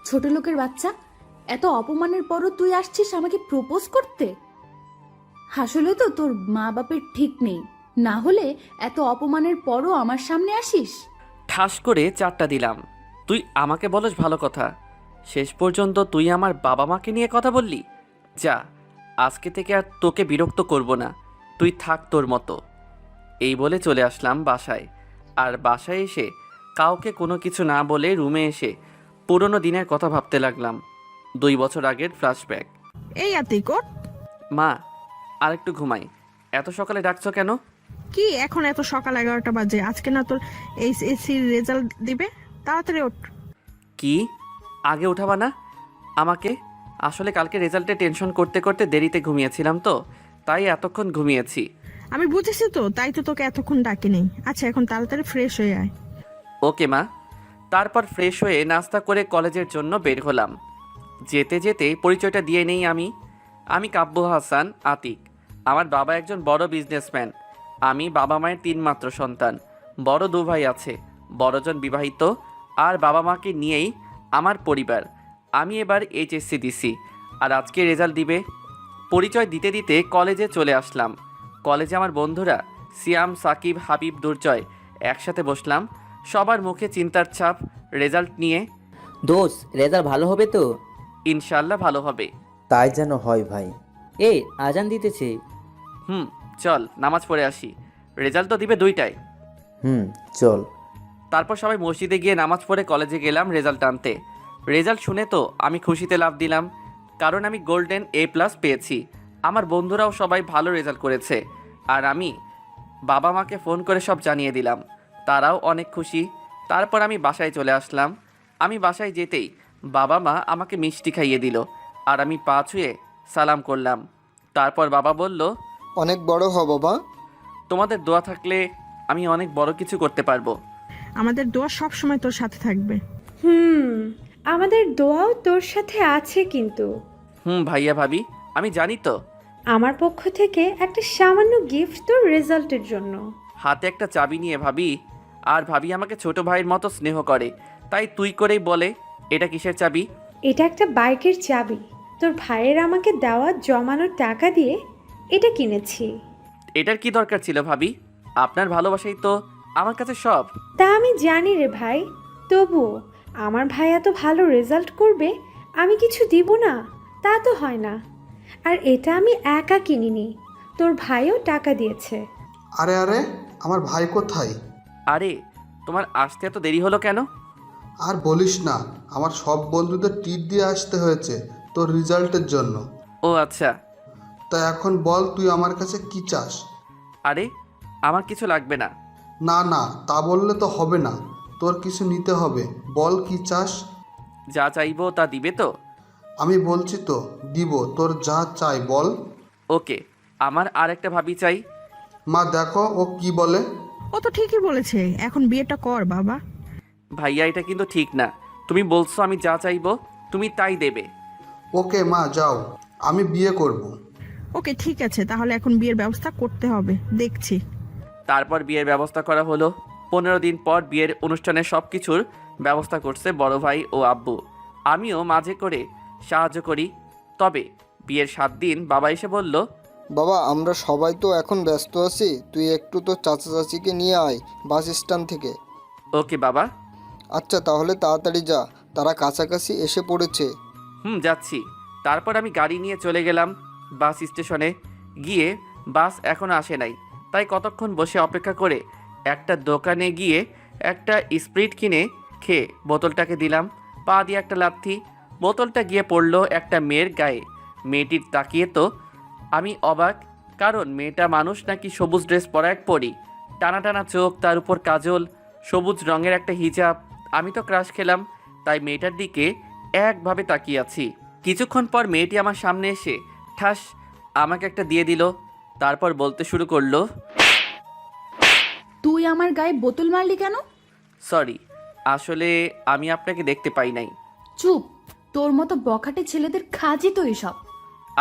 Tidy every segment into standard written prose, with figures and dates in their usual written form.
ছোট লোকের বাচ্চা, এত অপমানের পরও তুই আসছিস আমাকে প্রপোজ করতে? আসলে তো তোর মা বাপের ঠিক নেই, না হলে এত অপমানের পরও আমার সামনে আসিস। ঠাস করে 4টা দিলাম। তুই আমাকে বলস ভালো কথা, শেষ পর্যন্ত তুই আমার বাবা মাকে নিয়ে কথা বললি। যা, আজকে থেকে আর তোকে বিরক্ত করব না, তুই থাক তোর মতো। এই বলে চলে আসলাম বাসায়। আর বাসায় এসে কাউকে কোনো কিছু না বলে রুমে এসে পুরনো দিনের কথা ভাবতে লাগলাম। 2 বছর আগের ফ্ল্যাশব্যাক। এই আতিক ওঠ। মা, আরেকটু ঘুমাই। এত সকালে ডাকছো কেন? কি এখন এত সকাল 11টা বাজে? আজকে না তোর এইচএসসির রেজাল্ট দিবে, তাড়াতাড়ি ওঠ। কি আগে উঠাবা না আমাকে? আসলে কালকে রেজাল্টে টেনশন করতে করতে দেরিতে ঘুমিয়েছিলাম, তো তাই এতক্ষণ ঘুমিয়েছি। আমি বুঝেছি তো, তাই তো তোকে এতক্ষণ ডাকি নেই। আচ্ছা এখন তাড়াতাড়ি ফ্রেশ হয়ে আয়। ওকে মা। তারপর ফ্রেশ হয়ে নাস্তা করে কলেজের জন্য বের হলাম। যেতে যেতে পরিচয়টা দিয়ে নেই আমি কাব্য হাসান আতিক। আমার বাবা একজন বড় বিজনেসম্যান। আমি বাবা মায়ের 3 মাত্র সন্তান। বড় 2 ভাই আছে, বড়জন বিবাহিত, আর বাবা মাকে নিয়েই আমার পরিবার। আমি এবার এইচএসসি দিছি, আর আজকে রেজাল্ট দিবে। পরিচয় দিতে দিতে কলেজে চলে আসলাম। কলেজে আমার বন্ধুরা সিয়াম, সাকিব, হাবিব, দুর্জয় একসাথে বসলাম। সবার মুখে চিন্তার ছাপ রেজাল্ট নিয়ে। দোষ, রেজাল্ট ভালো হবে তো? ইনশাল্লাহ ভালো হবে। তাই যেন হয় ভাই। এই আজান দিতেছে। চল নামাজ পড়ে আসি, রেজাল্ট তো দিবে 2টায়। চল। তারপর সবাই মসজিদে গিয়ে নামাজ পড়ে কলেজে গেলাম রেজাল্ট আনতে। রেজাল্ট শুনে তো আমি খুশিতে লাফ দিলাম, কারণ আমি গোল্ডেন A+ পেয়েছি। আমার বন্ধুরাও সবাই ভালো রেজাল্ট করেছে, আর আমি বাবা মাকে ফোন করে সব জানিয়ে দিলাম। তারাও অনেক খুশি। তারপর আমি বাসায় চলে আসলাম। আমি বাসায় যেতেই বাবা মা আমাকে মিষ্টি খাইয়ে দিল, আর আমি পা ছুঁয়ে সালাম করলাম। তারপর বাবা বলল, অনেক বড় হ বাবা। তোমাদের দোয়া থাকলে আমি অনেক বড় কিছু করতে পারবো। আমাদের দোয়া সব সময় তোর সাথে থাকবে। আমাদের দোয়াও তোর সাথে আছে কিন্তু। ভাইয়া ভাবি, আমি জানি তো। আমার পক্ষ থেকে একটা সামান্য গিফট তোর রেজাল্টের জন্য। হাতে একটা চাবি নিয়ে ভাবি, আর ভাবি আমাকে ছোট ভাইয়ের মতো স্নেহ করে, তাই তুই করেই বলে, এটা কিসের চাবি? এটা একটা বাইকের চাবি। তোর ভাইয়ের আমাকে দেওয়া জমানোর টাকা দিয়ে এটা কিনেছি। এটার কি দরকার ছিল ভাবি? আপনার ভালোবাসাই তো আমার কাছে সব। তা আমি জানি রে ভাই, তবুও আমার ভাই এত ভালো রেজাল্ট করবে আমি কিছু দিব না, তা তো হয় না। আর এটা আমি একা কিনিনি, তোর ভাইও টাকা দিয়েছে। আরে আরে, আমার ভাই কোথায়? আরে, তোমার আসতে এত দেরি হলো কেন? আর বলিস না, আমার সব বন্ধুদের ট্রিট দিয়ে আসতে হয়েছে তোর রেজাল্টের জন্য। ও আচ্ছা। তা এখন বল, তুই আমার কাছে কি চাস? আরে, আমার কিছু লাগবে না। না না, তা বললে তো হবে না, তোর কিছু নিতে হবে। বল কি চাস? যা চাইবো তা দিবে তো? আমি বলছি তো দিব, তোর যা চাই বল। ওকে, আমার আর একটা ভাবি চাই। মা দেখো ও কি বলে। ও তো ঠিকই বলেছে, এখন বিয়েটা কর বাবা। ভাইয়া, এটা কিন্তু ঠিক না। তুমি বলছো আমি যা চাইবো তুমি তাই দেবে। ওকে মা, যাও, আমি বিয়ে করব। ওকে ঠিক আছে, তাহলে এখন বিয়ের ব্যবস্থা করতে হবে, দেখছি। তারপর বিয়ের ব্যবস্থা করা হলো। 15 দিন পর বিয়ের অনুষ্ঠানের সব কিছুর ব্যবস্থা করছে বড় ভাই ও আব্বু। আমিও মাঝে করে সাহায্য করি। তবে বিয়ের 7 দিন বাবা এসে বলল, বাবা আমরা সবাই তো এখন ব্যস্ত আছি, তুই একটু তো চাচা চাচিকে নিয়ে আয় বাস স্ট্যান্ড থেকে। ওকে বাবা। আচ্ছা তাহলে তাড়াতাড়ি যা, তারা কাছাকাছি এসে পড়েছে। যাচ্ছি। তারপর আমি গাড়ি নিয়ে চলে গেলাম বাস স্টেশনে। গিয়ে বাস এখনও আসে নাই, তাই কতক্ষণ বসে অপেক্ষা করে একটা দোকানে গিয়ে একটা স্প্রিট কিনে খেয়ে বোতলটাকে দিলাম। পা দিয়ে একটা লাথি, বোতলটা গিয়ে পড়লো একটা মেয়ের গায়ে। মেয়েটির তাকিয়ে তো আমি অবাক, কারণ মেয়েটা মানুষ নাকি সবুজ ড্রেস পরা এক পরি, টানা টানা চোখ, তার উপর কাজল, সবুজ রঙের একটা হিজাব। আমি তো ক্রাশ খেলাম, তাই মেয়েটার দিকে একভাবে তাকিয়ে আছি। কিছুক্ষণ পর মেয়েটি আমার সামনে এসে ঠাস আমাকে একটা দিয়ে দিল। তারপর বলতে শুরু করলো, তুই আমার গায়ে বোতল মারলি কেন? সরি, আসলে আমি আপনাকে দেখতে পাই নাই। চুপ, তোর মতো বখাটে ছেলেদের কাজই তো এসব।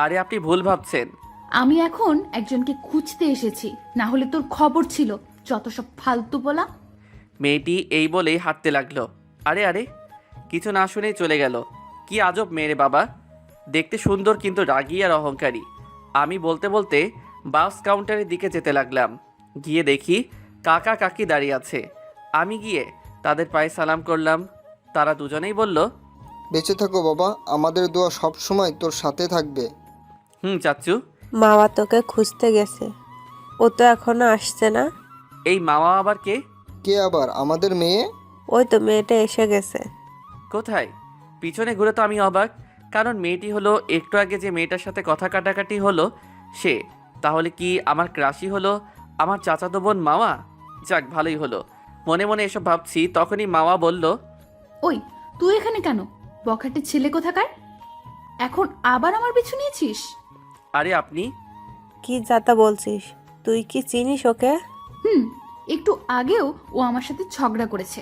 আরে আপনি ভুল ভাবছেন। আমি এখন একজনকে খুঁজতে এসেছি, না হলে তোর খবর ছিল। যত সব ফালতু বলা। মেয়েটি এই বলেই হাঁটতে লাগলো। আরে আরে, কিছু না শুনেই চলে গেল। কি আজব মেয়ে রে বাবা, দেখতে সুন্দর কিন্তু রাগী আর অহংকারী। আমি বলতে বলতে বাস কাউন্টারের দিকে যেতে লাগলাম। গিয়ে দেখি কাকা কাকি দাঁড়িয়ে আছে। আমি গিয়ে তাদের পায়ে সালাম করলাম। তারা দুজনেই বলল, বেঁচে থাকো বাবা, আমাদের দোয়া সব সময় তোর সাথে থাকবে। চাচ্চু। মামা তোকে খুঁজতে গেছে, ও তো এখনো আসছে না। এই মামা আবার কে? কে আবার? আমাদের মেয়ে। ওই তো মেয়েটা এসে গেছে। কোথায়? পিছনে ঘুরে তো আমি অবাক, কারণ মেয়েটি হলো একটু আগে যে মেয়েটার সাথে কথা কাটাকাটি হলো সে। তাহলে কি আমার ক্রাশই হলো আমার চাচাতো বোন মামা? যাক, ভালোই হলো। মনে মনে এসব ভাবছি, তখনই মামা বলল, ওই তুই এখানে কেন? বখাটে ছেলে কোথাকার, এখন আবার আমার পিছু নিয়েছিস? আরে আপনি? কি যাতা বলছিস? তুই কি চিনিস ওকে? একটু আগেও ও আমার সাথে ঝগড়া করেছে।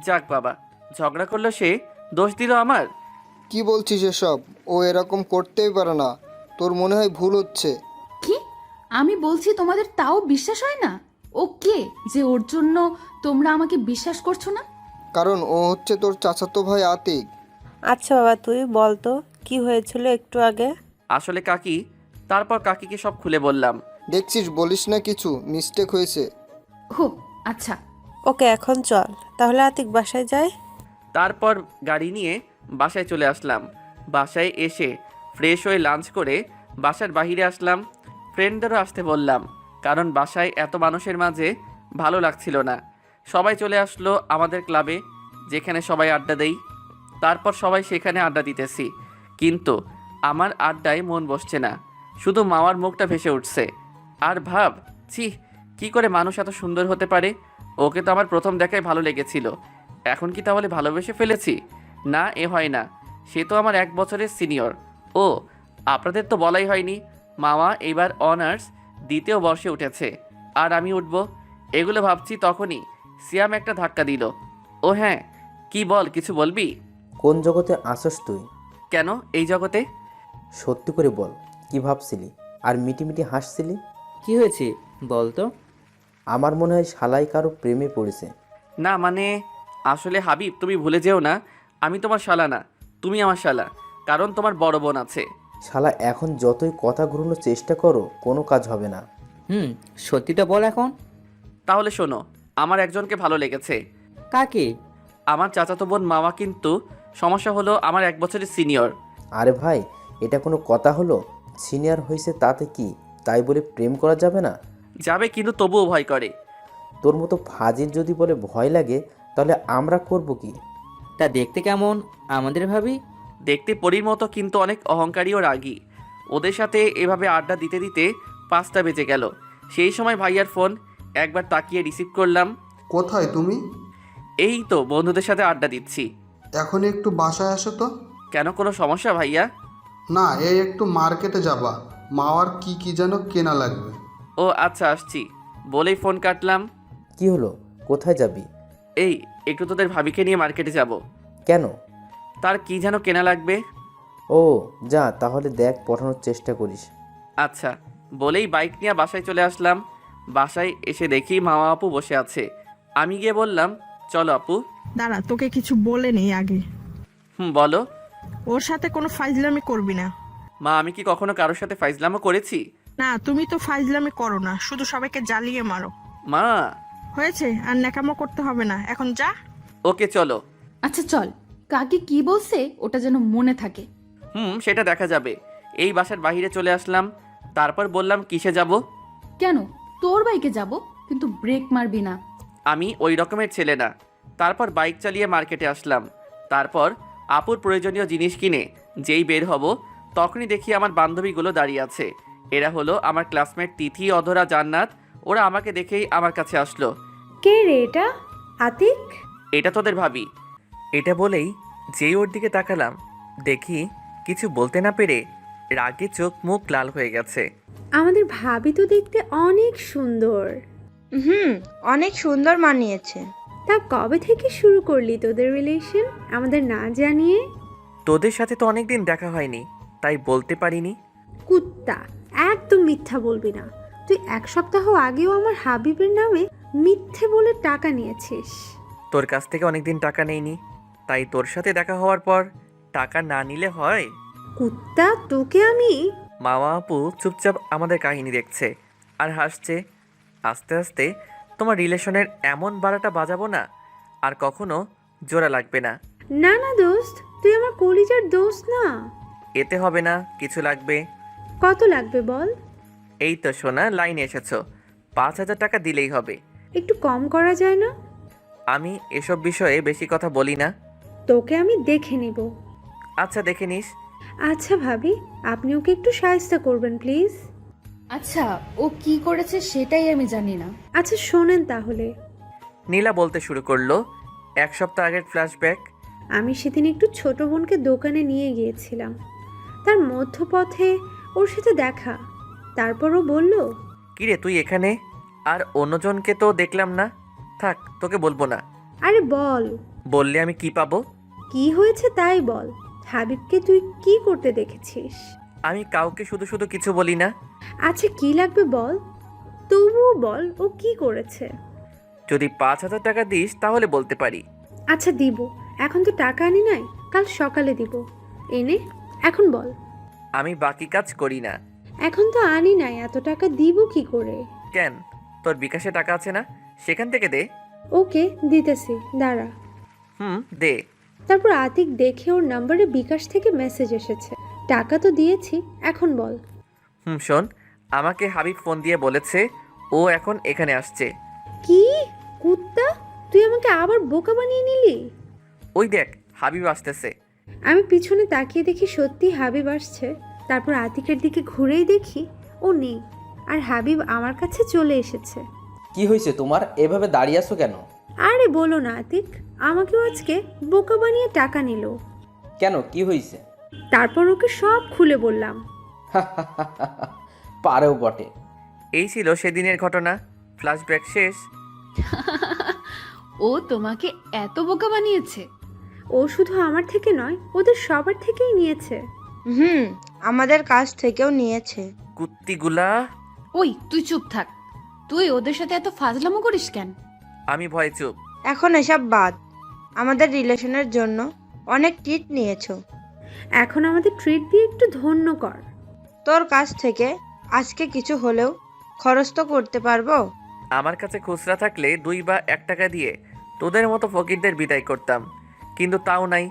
যাক বাবা, ঝগড়া করলো সে, দোষ দিল আমার? কি বলছিস এসব? ও এরকম করতেই পারে না, তোর মনে হয় ভুল হচ্ছে। কি? আমি বলছি তোমাদের তাও বিশ্বাস হয় না? ও কে যে ওর জন্য তোমরা আমাকে বিশ্বাস করছো না? কারণ ও হচ্ছে তোর চাচাতো ভাই আতিক। আচ্ছা বাবা, তুই বল তো কি হয়েছিল একটু আগে? আসলে কাকি, তারপর কাকিকে সব খুলে বললাম। দেখছিস, বলিস না কিছু, মিস্টেক হয়েছে। হো আচ্ছা। ওকে এখন চল তাহলে আতিক বাসায় যাই। তারপর গাড়ি নিয়ে বাসায় চলে আসলাম। বাসায় এসে ফ্রেশ হয়ে লাঞ্চ করে বাসার বাইরে আসলাম। ফ্রেন্ডদেরও আসতে বললাম, কারণ বাসায় এত মানুষের মাঝে ভালো লাগছিল না। সবাই চলে আসলো আমাদের ক্লাবে, যেখানে সবাই আড্ডা দেই। তারপর সবাই সেখানে আড্ডা দিতেছি, কিন্তু আমার আড্ডায় মন বসছে না। শুধু মামার মুখটা ভেসে উঠছে। আর ভাব, ছি, কি করে মানুষ এত সুন্দর হতে পারে? ওকে তো আমার প্রথম দেখায় ভালো লেগেছিল, এখন কি তাহলে ভালোবেসে ফেলেছি? না, এ হয় না। সে তো আমার 1 বছরের সিনিয়র। ও, আপনাদের তো বলাই হয়নি, মামা এবার অনার্স 2য় বর্ষে উঠেছে, আর আমি উঠব। এগুলো ভাবছি, তখনই সিয়াম একটা ধাক্কা দিল। ও হ্যাঁ, কি বল, কিছু বলবি? কোন জগতে আসস তুই? কেন এই জগতে? সত্যি করে বল, কি ভাবছিলি আর মিটিমিটি হাসছিলি? কি হয়েছে বল তো? আমার মনে হয় শালাই কারো প্রেমে পড়েছে। না মানে, আসলে হাবিব, তুমি ভুলে যেও না, আমি তোমার শালা না, তুমি আমার শালা, কারণ তোমার বড় বোন আছে। শালা এখন যতই কথা ঘুরানোর চেষ্টা করো কোনো কাজ হবে না। সত্যিটা বল এখন। তাহলে শোনো, আমার একজনকে ভালো লেগেছে। কাকে? আমার চাচাতো বোন মামা, কিন্তু সমস্যা হলো আমার 1 বছরের সিনিয়র। আরে ভাই, এটা কোনো কথা হলো? সিনিয়র হয়েছে তাতে কি, তাই বলে প্রেম করা যাবে না? যাবে, কিন্তু তবুও ভয় করে। তোর মতো ফাজিল যদি বলে ভয় লাগে, তাহলে আমরা করব কি? তা দেখতে কেমন আমাদের ভাবি? দেখতে পরীর মতো, কিন্তু অনেক অহংকারী ও রাগী। ওদের সাথে এভাবে আড্ডা দিতে দিতে 5টা বেজে গেল। সেই সময় ভাইয়ার ফোন। একবার তাকিয়ে রিসিভ করলাম। কোথায় তুমি? এই তো বন্ধুদের সাথে আড্ডা দিচ্ছি। এখন একটু বাসায় আসো তো। কেন, কোনো সমস্যা ভাইয়া? না, এই একটু মার্কেটে যাবা, মাওয়ার কি কি যেন কেনা লাগবে। ও আচ্ছা, আসছি বলেই ফোন কাটলাম। কি হলো, কোথায় যাবি? এই একটু তোদের ভাবিকে নিয়ে মার্কেটে যাব। কেন? তার কি যেন কেনা লাগবে। ও যা, তাহলে দেখ, পাঠানোর চেষ্টা করিস। আচ্ছা বলেই বাইক নিয়ে বাসায় চলে আসলাম। বাসায় এসে দেখি মামা আপু বসে আছে। আমি গিয়ে বললাম, চলো আপু। দাঁড়া, তোকে কিছু বলে নেই আগে। বলো। ওর সাথে কোনো ফাইজলামি করবি না। মা, আমি কি কখনো কারোর সাথে ফাইজলামো করেছি? না, তুমি তো ফাইজলামি করো না, শুধু সবাইকে জ্বালিয়ে মারো। মা। হয়েছে, আর ন্যাকামো করতে হবে না, এখন যা। ওকে চলো। আচ্ছা চল, কাকি কি বলছে ওটা যেন মনে থাকে। সেটা দেখা যাবে। এই বাসার বাইরে চলে আসলাম। তারপর বললাম, কিসে যাব? কেন, তোর বাইকে যাব, কিন্তু ব্রেক মারবি না। আমি ওই রকমের ছেলে না। তারপর বাইক চালিয়ে মার্কেটে আসলাম। তারপর আপুর প্রয়োজনীয় জিনিস কিনে যেই বের হব, তখনই দেখি আমার বান্ধবীগুলো দাঁড়িয়ে আছে। এরা হলো আমার ক্লাসমেট তিথি, অধরা, জান্নাত। ওরা আমাকে দেখেই আমার কাছে আসলো। কে রে এটা? আতিক? এটা তোদের ভাবি। এটা বলেই যেই ওর দিকে তাকালাম, দেখি কিছু বলতে না পেরে রাগে চোখ মুখ লাল হয়ে গেছে। আমাদের ভাবি তো দেখতে অনেক সুন্দর। অনেক সুন্দর মানিয়েছে। তা কবে থেকে শুরু করলি তোদের রিলেশন আমাদের না জানিয়ে? তোদের সাথে তো অনেকদিন দেখা হয়নি, তাই বলতে পারিনি। কুত্তা, একদম মিথ্যা বলবি না। তুই 1 সপ্তাহ আগেও আমার হাবিবের নামে মিথ্যে বলে টাকা নিয়েছিস। তোর কাছ থেকে অনেকদিন টাকা নেইনি, তাই তোর সাথে দেখা হওয়ার পর টাকা না নিলে হয়? কুত্তা, তোকে আমি। মামা আপু চুপচাপ আমাদের কাহিনী দেখছে আর হাসছে। আস্তে আস্তে তোমার রিলেশনের এমন বারাটা বাজাবো না, আর কখনো জোড়া লাগবে না। না না দোস্ত, তুই আমার কলিজার দোস্ত না। এতে হবে না, কিছু লাগবে। কত লাগবে বল? এই তো সোনা, লাইনে এসেছো, 5,000 টাকা দিলেই হবে। একটু কম করা যায় না? আমি এসব বিষয়ে বেশি কথা বলি না। তোকে আমি দেখে নিব। আচ্ছা, দেখে নিস। আচ্ছা ভাবি, আপনি ওকে একটু সাহায্য করবেন প্লিজ। আচ্ছা, ও কি করেছে সেটাই আমি জানি না। আচ্ছা শোনেন তাহলে। নীলা বলতে শুরু করলো 1 সপ্তাহ আগের ফ্ল্যাশব্যাক। আমি সেদিন একটু ছোট বোনকে দোকানে নিয়ে গিয়েছিলাম। তার মধ্যপথে ওর সাথে দেখা। তারপর ও বলল, কিরে তুই এখানে? আর অন্যজনকে তো দেখলাম না। থাক, তোকে বলবো না। আরে বল, বললে আমি কি পাবো? কি হয়েছে তাই বল। হাবিবকে তুই কি করতে দেখেছিস? আমি কাউকে শুধু শুধু কিছু বলি না। আচ্ছা কি লাগবে বল, তবুও বল ও কি করেছে। যদি 5,000 টাকা দিস তাহলে বলতে পারি। আচ্ছা দিব, এখন তো টাকা আনি নাই, কাল সকালে দিব। এনে এখন বল। আমি বাকি কাজ করি না। এখন তো আনি নাই, এত টাকা দিব কি করে? কেন, তোর বিকাশে টাকা আছে না? সেখান থেকে দে। ওকে দিতেছি, দাঁড়া। দে। তারপর আতিক দেখে ওর নম্বরে বিকাশ থেকে মেসেজ এসেছে। টাকা তো দিয়েছি, এখন বল। শোন, আমাকে হাবিব ফোন দিয়ে বলেছে ও এখন এখানে আসছে। কি কুত্তা, তুই আমাকে আবার বোকা বানিয়ে নিলি? ওই দেখ, হাবিব আসতেছে। আমি পিছনে তাকিয়ে দেখি সত্যি হাবিব আসছে। তারপর আতিকের দিকে ঘুরেই দেখি ও নেই, আর হাবিব আমার কাছে চলে এসেছে। কি হয়েছে তোমার, এভাবে দাঁড়িয়ে আছো কেন? আরে বলো না আতিক, আমাকেও আজকে বোকা বানিয়ে টাকা নিল। কেন, কি হয়েছে? তারপর ওকে সব খুলে বললাম। পারেও বটে। এই ছিল সেদিনের ঘটনা। ফ্ল্যাশব্যাক শেষ। ও তোমাকে এত বোকা বানিয়েছে? ও শুধু আমার থেকে নয়, ওদের সবার থেকেই নিয়েছে। আমাদের কাছ থেকেও নিয়েছে। কুত্তিগুলা। ওই তুই চুপ থাক। তুই ওদের সাথে এত ফাজলামো করিস কেন? আমি ভয়ে চুপ। এখন এসব বাদ। আমাদের রিলেশনের জন্য অনেক ট্রিট নিয়েছো। এখন আমাদের ট্রিট দিয়ে একটু ধন্য কর। তোর কাছ থেকে আজকে কিছু হলেও খরচ তো করতে পারবো। আমার কাছে খুচরা থাকলে 2 বা 1 টাকা দিয়ে তোদের মতো ফকিরদের বিদায় করতাম, কিন্তু তাও নাই।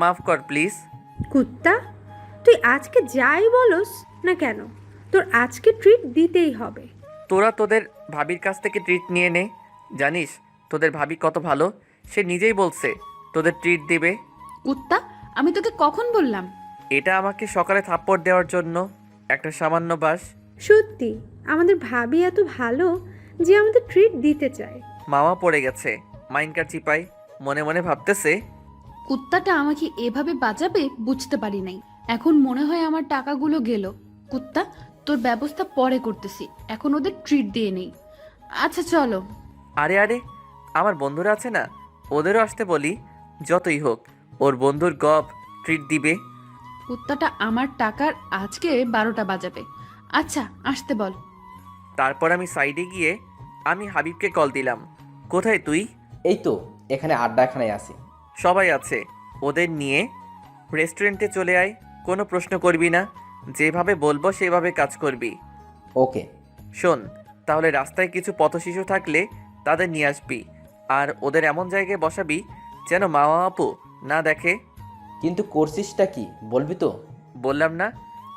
মাফ কর প্লিজ। কুত্তা, তুই আজকে যাই বলস না কেন, তোর আজকে ট্রিট দিতেই হবে। তোরা তোদের ভাবির কাছ থেকে ট্রিট নিয়ে নে। জানিস তোদের ভাবি কত ভালো, সে নিজেই বলছে তোদের ট্রিট দেবে। কুত্তা, আমি তোকে কখন বললাম? এটা আমাকে সকালে থাপ্পড় দেওয়ার জন্য একটা সামান্য বাস। সত্যি আমাদের ভাবি এত ভালো যে আমাদের ট্রিট দিতে চায়। মামা পড়ে গেছে, মাইনকার চিপাই মনে মনে ভাবতেছে। কুত্তাটা আমাকে এভাবে বাঁচাবে বুঝতে পারি নাই। এখন মনে হয় আমার টাকাগুলো গেল। কুত্তা, তোর ব্যবস্থা পরে করতেছি, এখন ওদের ট্রিট দিয়ে নেই। আচ্ছা চলো। আরে আরে, আমার বন্ধুরা আছে না, ওদেরও আসতে বলি। যতই হোক ওর বন্ধুর গপ ট্রিট দিবে। কুত্তাটা আমার টাকার আজকে 12টা বাজাবে। আচ্ছা আসতে বল। তারপর আমি সাইডে গিয়ে আমি হাবিবকে কল দিলাম। কোথায় তুই? এই তো এখানে আড্ডাখানায় আছি। সবাই আছে, ওদের নিয়ে রেস্টুরেন্টে চলে আয়। কোনো প্রশ্ন করবি না, যেভাবে বলবো সেভাবে কাজ করবি। ওকে। শোন, তাহলে রাস্তায় কিছু পথশিশু থাকলে তাদের নিয়ে আসবি, আর ওদের এমন জায়গায় বসাবি যেন মামা আপু না দেখে। কিন্তু করছিসটা কি বলবি তো? বললাম না,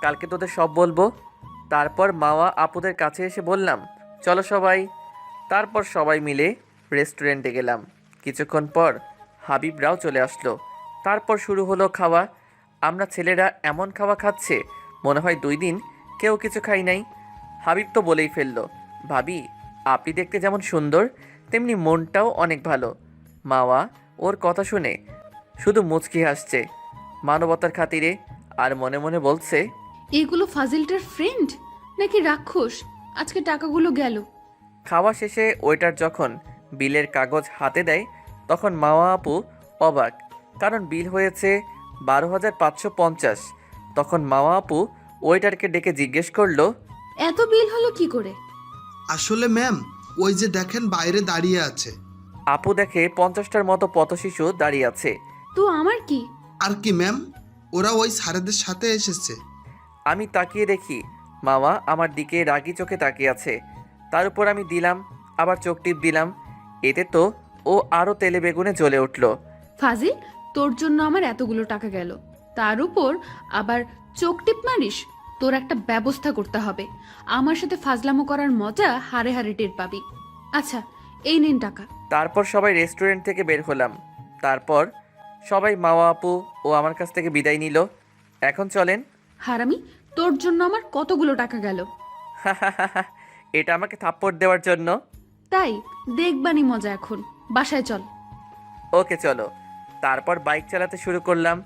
কালকে তোদের সব বলবো। তারপর মাওয়া আপুদের কাছে এসে বললাম চলো সবাই। তারপর সবাই মিলে রেস্টুরেন্টে গেলাম। কিছুক্ষণ পর হাবিবরাও চলে আসলো। তারপর শুরু হলো খাওয়া। আমরা ছেলেরা এমন খাওয়া খাচ্ছে মনে হয় 2 দিন কেউ কিছু খাই নাই। হাবিব তো বলেই ফেললো, ভাবি আপনি দেখতে যেমন সুন্দর তেমনি মনটাও অনেক ভালো। মাওয়া ওর কথা শুনে শুধু মুচকি হাসছে মানবতার খাতিরে, আর মনে মনে বলছে, এগুলো ফাজিলটার ফ্রেন্ড নাকি রাক্ষস? আজকে টাকাগুলো গেল। খাওয়া শেষে ওয়েটার যখন বিলের কাগজ হাতে দেয় তখন মাওয়া আপু অবাক, কারণ বিল হয়েছে 12,550। তখন মাওয়া আপু ওয়েটারকে ডেকে জিজ্ঞেস করলো, এত বিল হলো কি করে? আসলে ম্যাম, ওই যে দেখেন বাইরে দাঁড়িয়ে আছে। আপু দেখে 50টার মতো পথশিশু দাঁড়িয়ে আছে। তো আমার কি? আর কি ম্যাম, ওরা ওই স্যারেদের সাথে এসেছে। আমি তাকিয়ে দেখি মামা আমার দিকে রাগি চোখে তাকিয়ে আছে। তার উপর আমি দিলাম, আবার চোখ টিপ দিলাম। এতে তো ও আরও তেলে বেগুনে জ্বলে উঠল। ফাজিল, তোর জন্য আমার এতগুলো টাকা গেল, তার উপর আবার চোখ টিপ মারিস। তোর একটা ব্যবস্থা করতে হবে। আমার সাথে ফাজলামো করার মজা হারে হারে টের পাবি। আচ্ছা, এই নিন টাকা। তারপর সবাই রেস্টুরেন্ট থেকে বের হলাম। তারপর সবাই মাওয়া আপু ও আমার কাছ থেকে বিদায় নিল। এখন চলেন। হারামি, তোর জন্য আমার কতগুলো টাকা গেল। এটা আমাকে থাপ্পড় দেওয়ার জন্য? তাই দেখবানি মজা। এখন বাসায় চল। ওকে চলো। তারপর বাইক চালাতে শুরু করলাম।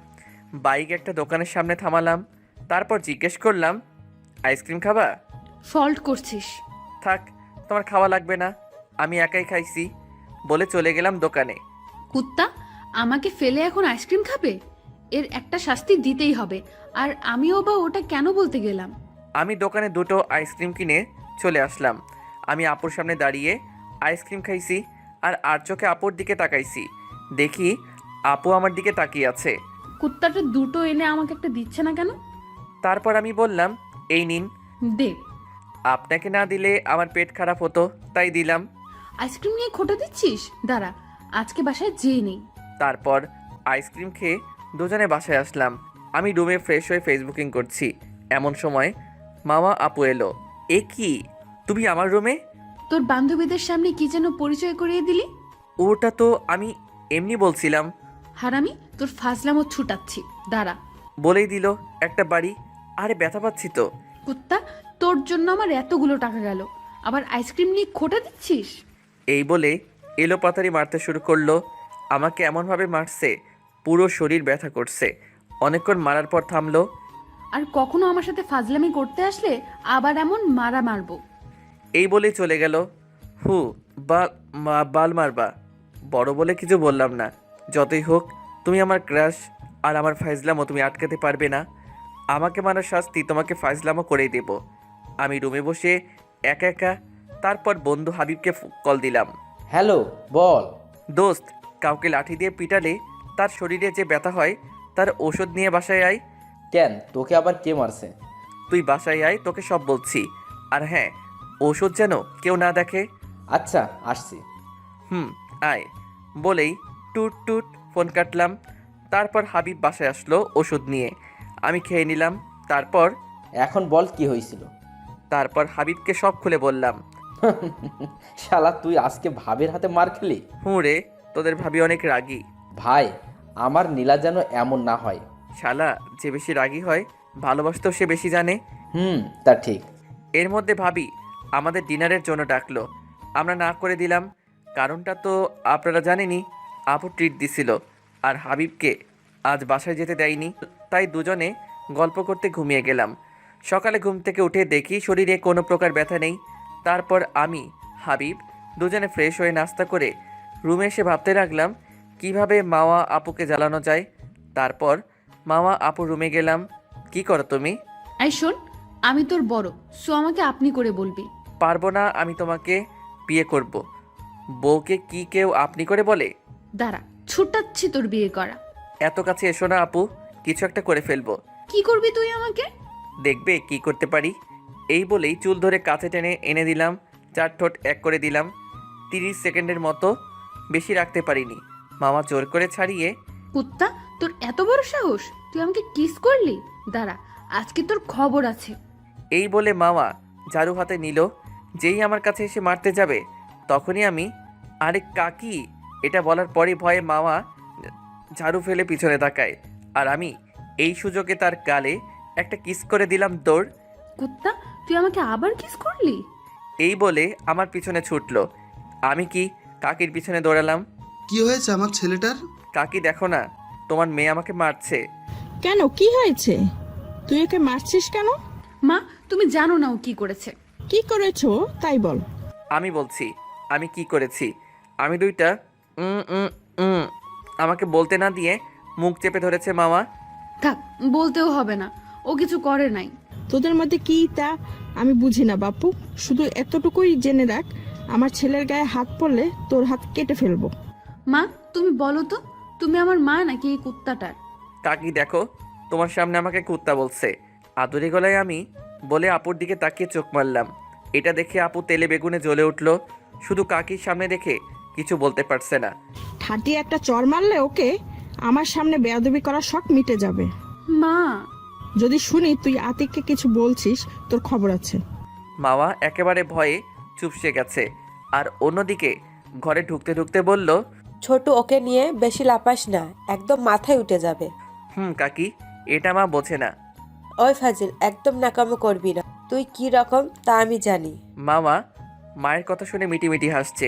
বাইক একটা দোকানের সামনে থামালাম। তারপর জিজ্ঞেস করলাম, আইসক্রিম খাবা? ফল্ট করছিস। থাক, তোমার খাওয়া লাগবে না, আমি একাই খাইছি বলে চলে গেলাম দোকানে। কুত্তা, আমাকে ফেলে এখন আইসক্রিম খাবে? এর একটা শাস্তি দিতেই হবে। আর আমিও বা ওটা কেন বলতে গেলাম? আমি দোকানে দুটো আইসক্রিম কিনে চলে আসলাম। আমি আপুর সামনে দাঁড়িয়ে আইসক্রিম খাইছি আর চোখে আপুর দিকে তাকাইছি। দেখি আপু আমার দিকে তাকিয়ে আছে। কুত্তাটা দুটো এনে আমাকে একটা দিচ্ছে না কেন? তারপর আমি বললাম, এই নিন। দে। আপনাকে না দিলে আমার পেট খারাপ হতো, তাই দিলাম। আইসক্রিম নিয়ে খোটা দিচ্ছিস? দাঁড়া, আজকে বাসায় যেয়ে নেই। তারপর আইসক্রিম খেয়ে দুজনে বাসায় আসলাম। আমি রুমে ফ্রেশ হয়ে ফেসবুকিং করছি। এমন সময় মামা আপু এলো। এ কি, তুমি আমার রুমে? তোর বান্ধবীদের সামনে কি যেন পরিচয় করিয়ে দিলি? ওটা তো আমি এমনি বলছিলাম। হারামি, তোর ফাজলামো ছুটাচ্ছি, দাঁড়া। বলেই দিল একটা বাড়ি। আরে ব্যথা পাচ্ছি তো। কুত্তা, তোর জন্য আমার এতগুলো টাকা গেল, আবার আইসক্রিম নিয়ে খোটা দিচ্ছিস? এই বলে এলো পাতারি মারতে শুরু করলো। আমাকে এমনভাবে মারছে পুরো শরীর ব্যথা করছে। অনেকক্ষণ মারার পর থামলো। আর কখনো আমার সাথে ফাজলামি করতে আসলে আবার এমন মারা মারবো। এই বলেই চলে গেল। বাল মারবা? বড় বলে কিছু বললাম না। যতই হোক তুমি আমার ক্রাশ, আর আমার ফাইজলামও তুমি আটকাতে পারবে না। আমাকে মারার শাস্তি তোমাকে ফাইজলামও করেই দেব। আমি রুমে বসে একা একা। তারপর বন্ধু হাবিবকে কল দিলাম। হ্যালো, বল। দোস্ত, কাউকে লাঠি দিয়ে পিটালে তার শরীরে যে ব্যথা হয় তার ওষুধ নিয়ে বাসায় আয়। কেন, তোকে আবার কে মারছে? তুই বাসায় আয়, তোকে সব বলছি। আর হ্যাঁ, ওষুধ যেন কেউ না দেখে। আচ্ছা, আসছি। আয় বলেই টুট টুট ফোন কাটলাম। তারপর হাবিব বাসায় আসলো ওষুধ নিয়ে। আমি খেয়ে নিলাম। এখন বল কি হয়েছিল। তারপর হাবিবকে সব খুলে বললাম। শালা, তুই আজকে ভাবের হাতে মার খেলি? রে, তোদের ভাবি অনেক রাগী। ভাই, আমার নীলা যেন এমন না হয়। শালা, যে বেশি রাগী হয় ভালোবাসতেও সে বেশি জানে। তা ঠিক। এর মধ্যে ভাবি আমাদের ডিনারের জন্য ডাকলো। আমরা না করে দিলাম। কারণটা তো আপনারা জানেনই। আপু ট্রিট দিছিল আর হাবিবকে আজ বাসায় যেতে দেয়নি। তাই দুজনে গল্প করতে ঘুমিয়ে গেলাম। সকালে ঘুম থেকে উঠে দেখি শরীরে কোনো প্রকার ব্যথা নেই। তারপর আমি হাবিব দুজনে ফ্রেশ হয়ে নাস্তা করে রুমে এসে ভাবতে লাগলাম কিভাবে মাওয়া আপুকে জ্বালানো যায়। তারপর মাওয়া আপু রুমে গেলাম। কি করো তুমি? এই শোন, আমি তোর বড়, সো আমাকে আপনি করে বলবি। পারবো না, আমি তোমাকে বিয়ে করব। বউকে কি কেউ আপনি করে বলে? দাঁড়া, ছুটাচ্ছি তোর বিয়ে করা। এত কাছে এসো না আপু, কিছু একটা করে ফেলবো। কি করবি তুই আমাকে? দেখবে কি করতে পারি। এই বলেই চুল ধরে কাছে টেনে এনে দিলাম। 4 ঠোঁট এক করে দিলাম। 30 সেকেন্ডের মতো, বেশি রাখতে পারিনি। মামা জোর করে ছাড়িয়ে। কুত্তা, তোর এত বড় সাহস, তুই আমাকে কিস করলি? দাঁড়া, আজকে তোর খবর আছে। এই বলে মামা ঝাড়ু হাতে নিল। যেই আমার কাছে এসে মারতে যাবে তখনই আমি, আরে কাকি, এটা বলার পরই ভয়ে মামা ঝাড়ু ফেলে পিছনে তাকায়। আর আমি এই সুযোগে তার গালে একটা কিস করে দিলাম। দৌড়। কুত্তা, তুই আমাকে আবার কিস করলি? এই বলে আমার পিছনে ছুটলো। আমি কি কাকির পিছনে দৌড়ালাম। কি হয়েছে আমার ছেলেটার? কাকি, দেখো না, তোমার মেয়ে আমাকে মারছে। কেন, কি হয়েছে? তুই একে মারছিস কেন? মা, তুমি জানো না ও কি করেছে। কি করেছো তাই বল। আমি বলছি আমি কি করেছি। আমি দুইটা আমাকে বলতে না দিয়ে মুখ চেপে ধরেছে মামা। থাক, বলতেও হবে না, ও কিছু করে নাই। তোদের মধ্যে কি তা আমি বুঝি না বাপু। শুধু এতটুকুই জেনে রাখ, আমার ছেলের গায়ে হাত পড়লে তোর হাত কেটে ফেলবো। মা, তুমি বলো তো, তুমি আমার মা নাকি এই কুত্তাটার? কাকি দেখো, তোমার সামনে আমাকে কুত্তা বলছে। আদুরি গলায় আমি বলে আপুর দিকে তাকিয়ে চোখ মারলাম। এটা দেখে আপু তেলে বেগুনে জ্বলে উঠল। শুধু কাকির সামনে দেখে কিছু বলতে পারছে না। ঠাটিয়ে একটা চর মারলে ওকে আমার সামনে বেয়াদবি করার শখ মিটে যাবে। মা, যদি শুনি তুই আতিককে কিছু বলছিস, তোর খবর আছে। মাওয়া একেবারে ভয়ে চুপসে গেছে। আর অন্যদিকে ঘরে ঢুকতে ঢুকতে বলল, ছোট ওকে নিয়ে বেশি লাপাস না, একদম মাথায় উঠে যাবে। কাকি, এটা মা বোঝে না। ওই ফাজিল, একদম নাকামো করবি না। তুই কি রকম তা আমি জানি। মামা মায়ের কথা শুনে মিটিমিটি হাসছে।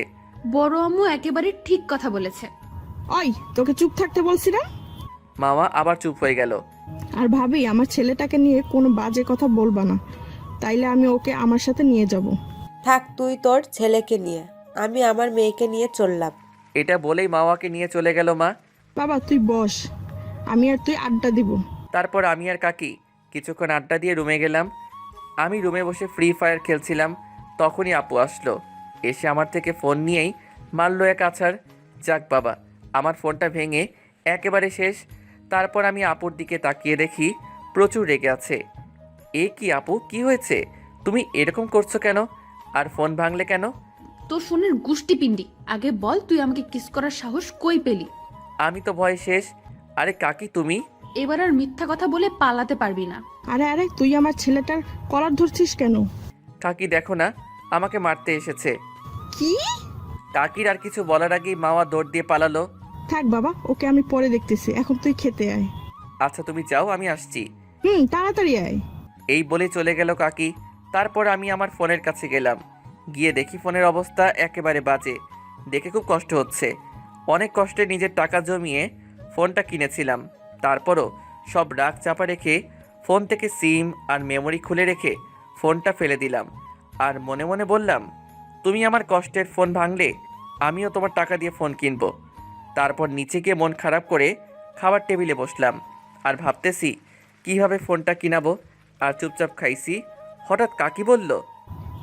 বড় আম্মু একেবারে ঠিক কথা বলেছে। ওই, তোকে চুপ থাকতে বলছি না? মামা আবার চুপ হয়ে গেল। আর ভাবি, আমার ছেলেটাকে নিয়ে কোনো বাজে কথা বলবা না, তাইলে আমি ওকে আমার সাথে নিয়ে যাব। থাক তুই তোর ছেলেকে নিয়ে, আমি আমার মেয়েকে নিয়ে চললাম। এটা বলেই মাওয়াকে নিয়ে চলে গেল মা। বাবা তুই বস, আমি আর তুই আড্ডা দিব। তারপর আমি আর কাকি কিছুক্ষণ আড্ডা দিয়ে রুমে গেলাম। আমি রুমে বসে ফ্রি ফায়ার খেলছিলাম, তখনই আপু আসলো। এসে আমার থেকে ফোন নিয়েই মারলো এক আছাড়। যাক বাবা, আমার ফোনটা ভেঙে একেবারে শেষ। তারপর আমি আপুর দিকে তাকিয়ে দেখি প্রচুর রেগে আছে। এ কি আপু, কি হয়েছে? তুমি এরকম করছো কেন? আর ফোন ভাঙলে কেন? তোর ফোনের গুষ্টি পিন্ডি, আগে বল তুই আমাকে কিস করার সাহস কই পেলি? আমি তো ভয় শেষ। আরে কাকি তুমি? এবার আর মিথ্যা কথা বলে পালাতে পারবি না। আরে আরে, তুই আমার ছেলেটার কলার ধরছিস কেন? কাকি দেখো না, আমাকে মারতে এসেছে। কি? কাকির আর কিছু বলার আগেই মাওয়া দৌড় দিয়ে পালালো। থাক বাবা, ওকে আমি পরে দেখতেছি, এখন তুই খেতে আয়। আচ্ছা তুমি যাও, আমি আসছি। তাড়াতাড়ি আয়। এই বলে চলে গেল কাকি। তারপর আমি আমার ফোনের কাছে গেলাম। গিয়ে দেখি ফোনের অবস্থা একেবারে বাজে। দেখে খুব কষ্ট হচ্ছে। অনেক কষ্টে নিজের টাকা জমিয়ে ফোনটা কিনেছিলাম। তারপরও সব রাগ চাপা রেখে ফোন থেকে সিম আর মেমোরি খুলে রেখে ফোনটা ফেলে দিলাম। আর মনে মনে বললাম, তুমি আমার কষ্টের ফোন ভাঙলে আমিও তোমার টাকা দিয়ে ফোন কিনবো। তারপর নিচে গিয়ে মন খারাপ করে খাবার টেবিলে বসলাম আর ভাবতেছি কিভাবে ফোনটা কিনাবো। আর চুপচাপ খাইছি। হঠাৎ কাকি বলল,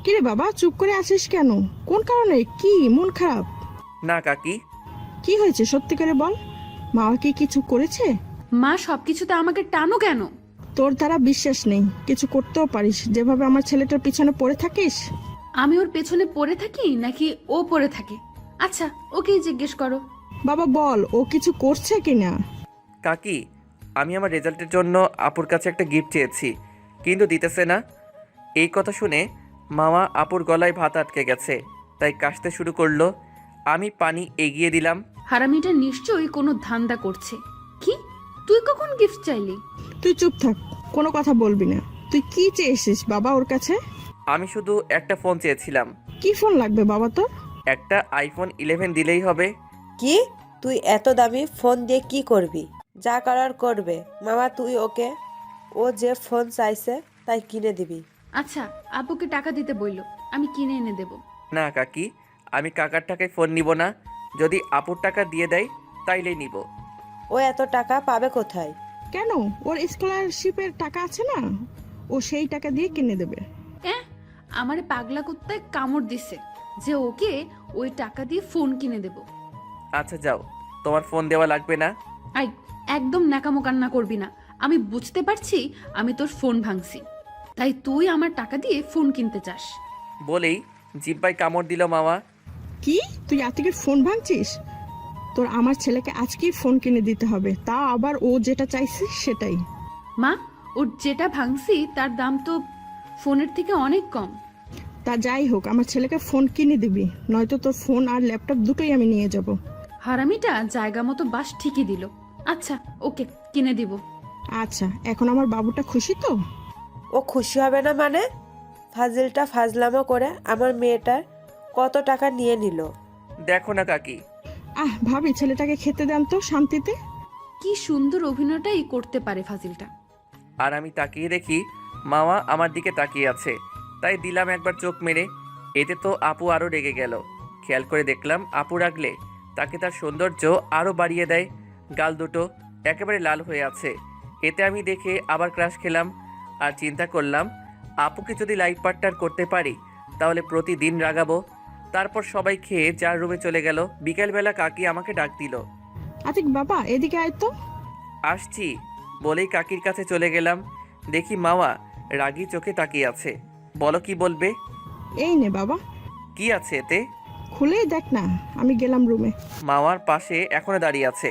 কিরে বাবা, চুপ করে আছিস কেন? কোন কারণে? কি মন খারাপ? না কাকি। কি হয়েছে সত্যি করে বল। মা কি কিছু করেছে? মা সবকিছুতে আমাকে টানো কেন? তোর দ্বারা বিশ্বাস নেই, কিছু করতেও পারিস, যেভাবে আমার ছেলেটার পিছনে পড়ে থাকিস। আমি ওর পেছনে পড়ে থাকি নাকি ও পড়ে থাকে? আচ্ছা, ওকেই জিজ্ঞেস করো। বাবা বল, ও কিছু করছে কিনা? কাকি, আমি আমার রেজাল্টের জন্য আপুর কাছে একটা গিফট চেয়েছি, কিন্তু দিতেছে না। এই কথা শুনে মামা আপুর গলায় ভাত আটকে গেছে, তাই কাশতে শুরু করলো। আমি পানি এগিয়ে দিলাম। হারামিটা নিশ্চয়ই কোনো ধান্দা করছে। কি, তুই কখন গিফট চাইলি? তুই চুপ থাক, কোনো কথা বলবি না। তুই কি চেয়েছিস বাবা ওর কাছে? আমি শুধু একটা ফোন চেয়েছিলাম। কি ফোন লাগবে বাবা তোর? একটা আইফোন 11 দিলেই হবে। কি? তুই এত দামি ফোন দিয়ে কি করবি? যা করার করবে মামা, তুই ওকে ও যে ফোন চাইছে তাই কিনে দিবি। আচ্ছা, আপুকে টাকা দিতে বললো, আমি কিনে এনে দেব। না কাকি, আমি কাকার টাকায় ফোন নিব না। যদি আপুর টাকা দিয়ে দেয় তাইলেই নিব। ও এত টাকা পাবে কোথায়? কেন, ওর স্কলারশিপের টাকা আছে না, ও সেই টাকা দিয়ে কিনে দেবে। আমারে পাগলা কুত্তায় কামড় দিছে যে ওকে ওই টাকা দিয়ে ফোন কিনে দেব। আচ্ছা যাও, তোমার ফোন দেওয়া লাগবে না। আই, একদম ন্যাকামো কান্না করবি না। আমি বুঝতে পারছি আমি তোর ফোন ভাঙছি, তাই তুই আমার টাকা দিয়ে ফোন কিনতে চাস। বলেই জিব্বায় কামড় দিল মামা। কি, তুই আতিকের ফোন ভাঙছিস? তোর আমার ছেলেকে আজকেই ফোন কিনে দিতে হবে, তা আবার ও যেটা চাইছে সেটাই। মা, ওর যেটা ভাঙছি তার দাম তো ফোনের থেকে অনেক কম। তা যাই হোক, আমার ছেলেকে ফোন কিনে দিবি, নয়তো তোর ফোন আর ল্যাপটপ দুটোই আমি নিয়ে যাব। হারামিটা জায়গা মতো বাস ঠিকই দিল। আচ্ছা ওকে, কিনে দিব। আচ্ছা, এখন আমার বাবুটা খুশি তো? ও খুশি হবে না মানে? ফাজিলটা ফাজলামো করে আমার মেয়েটার কত টাকা নিয়ে নিল। দেখো না কাকি। ভাবি, ছেলেটাকে খেতে দেন তো শান্তিতে। কি সুন্দর অভিনয়টাই করতে পারে ফাজিলটা। আর আমি তাকিয়ে দেখি মামা আমার দিকে তাকিয়ে আছে, তাই দিলাম একবার চোখ মেরে। এতে তো আপু আরও রেগে গেল। খেয়াল করে দেখলাম আপু রাগলে তাকে তার সৌন্দর্য আরও বাড়িয়ে দেয়। গাল দুটো একেবারে লাল হয়ে আছে। এতে আমি দেখে আবার ক্রাশ খেলাম আর চিন্তা করলাম, আপুকে যদি লাইফ পার্টনার করতে পারি তাহলে প্রতিদিন রাগাবো। তারপর সবাই খেয়ে যার রুমে চলে গেল। বিকেলবেলা কাকি আমাকে ডাক দিল। আতিক বাবা, এদিকে আয় তো। আসছি। বলেই কাকির কাছে চলে গেলাম। দেখি মাওয়া রাগী চোখে তাকিয়ে আছে। বলো কি বলবে? এই নে বাবা, কি আছে এতে? খুলেই দেখ না। আমি গেলাম রুমে। মাওয়ার পাশে এখনো দাঁড়িয়ে আছে।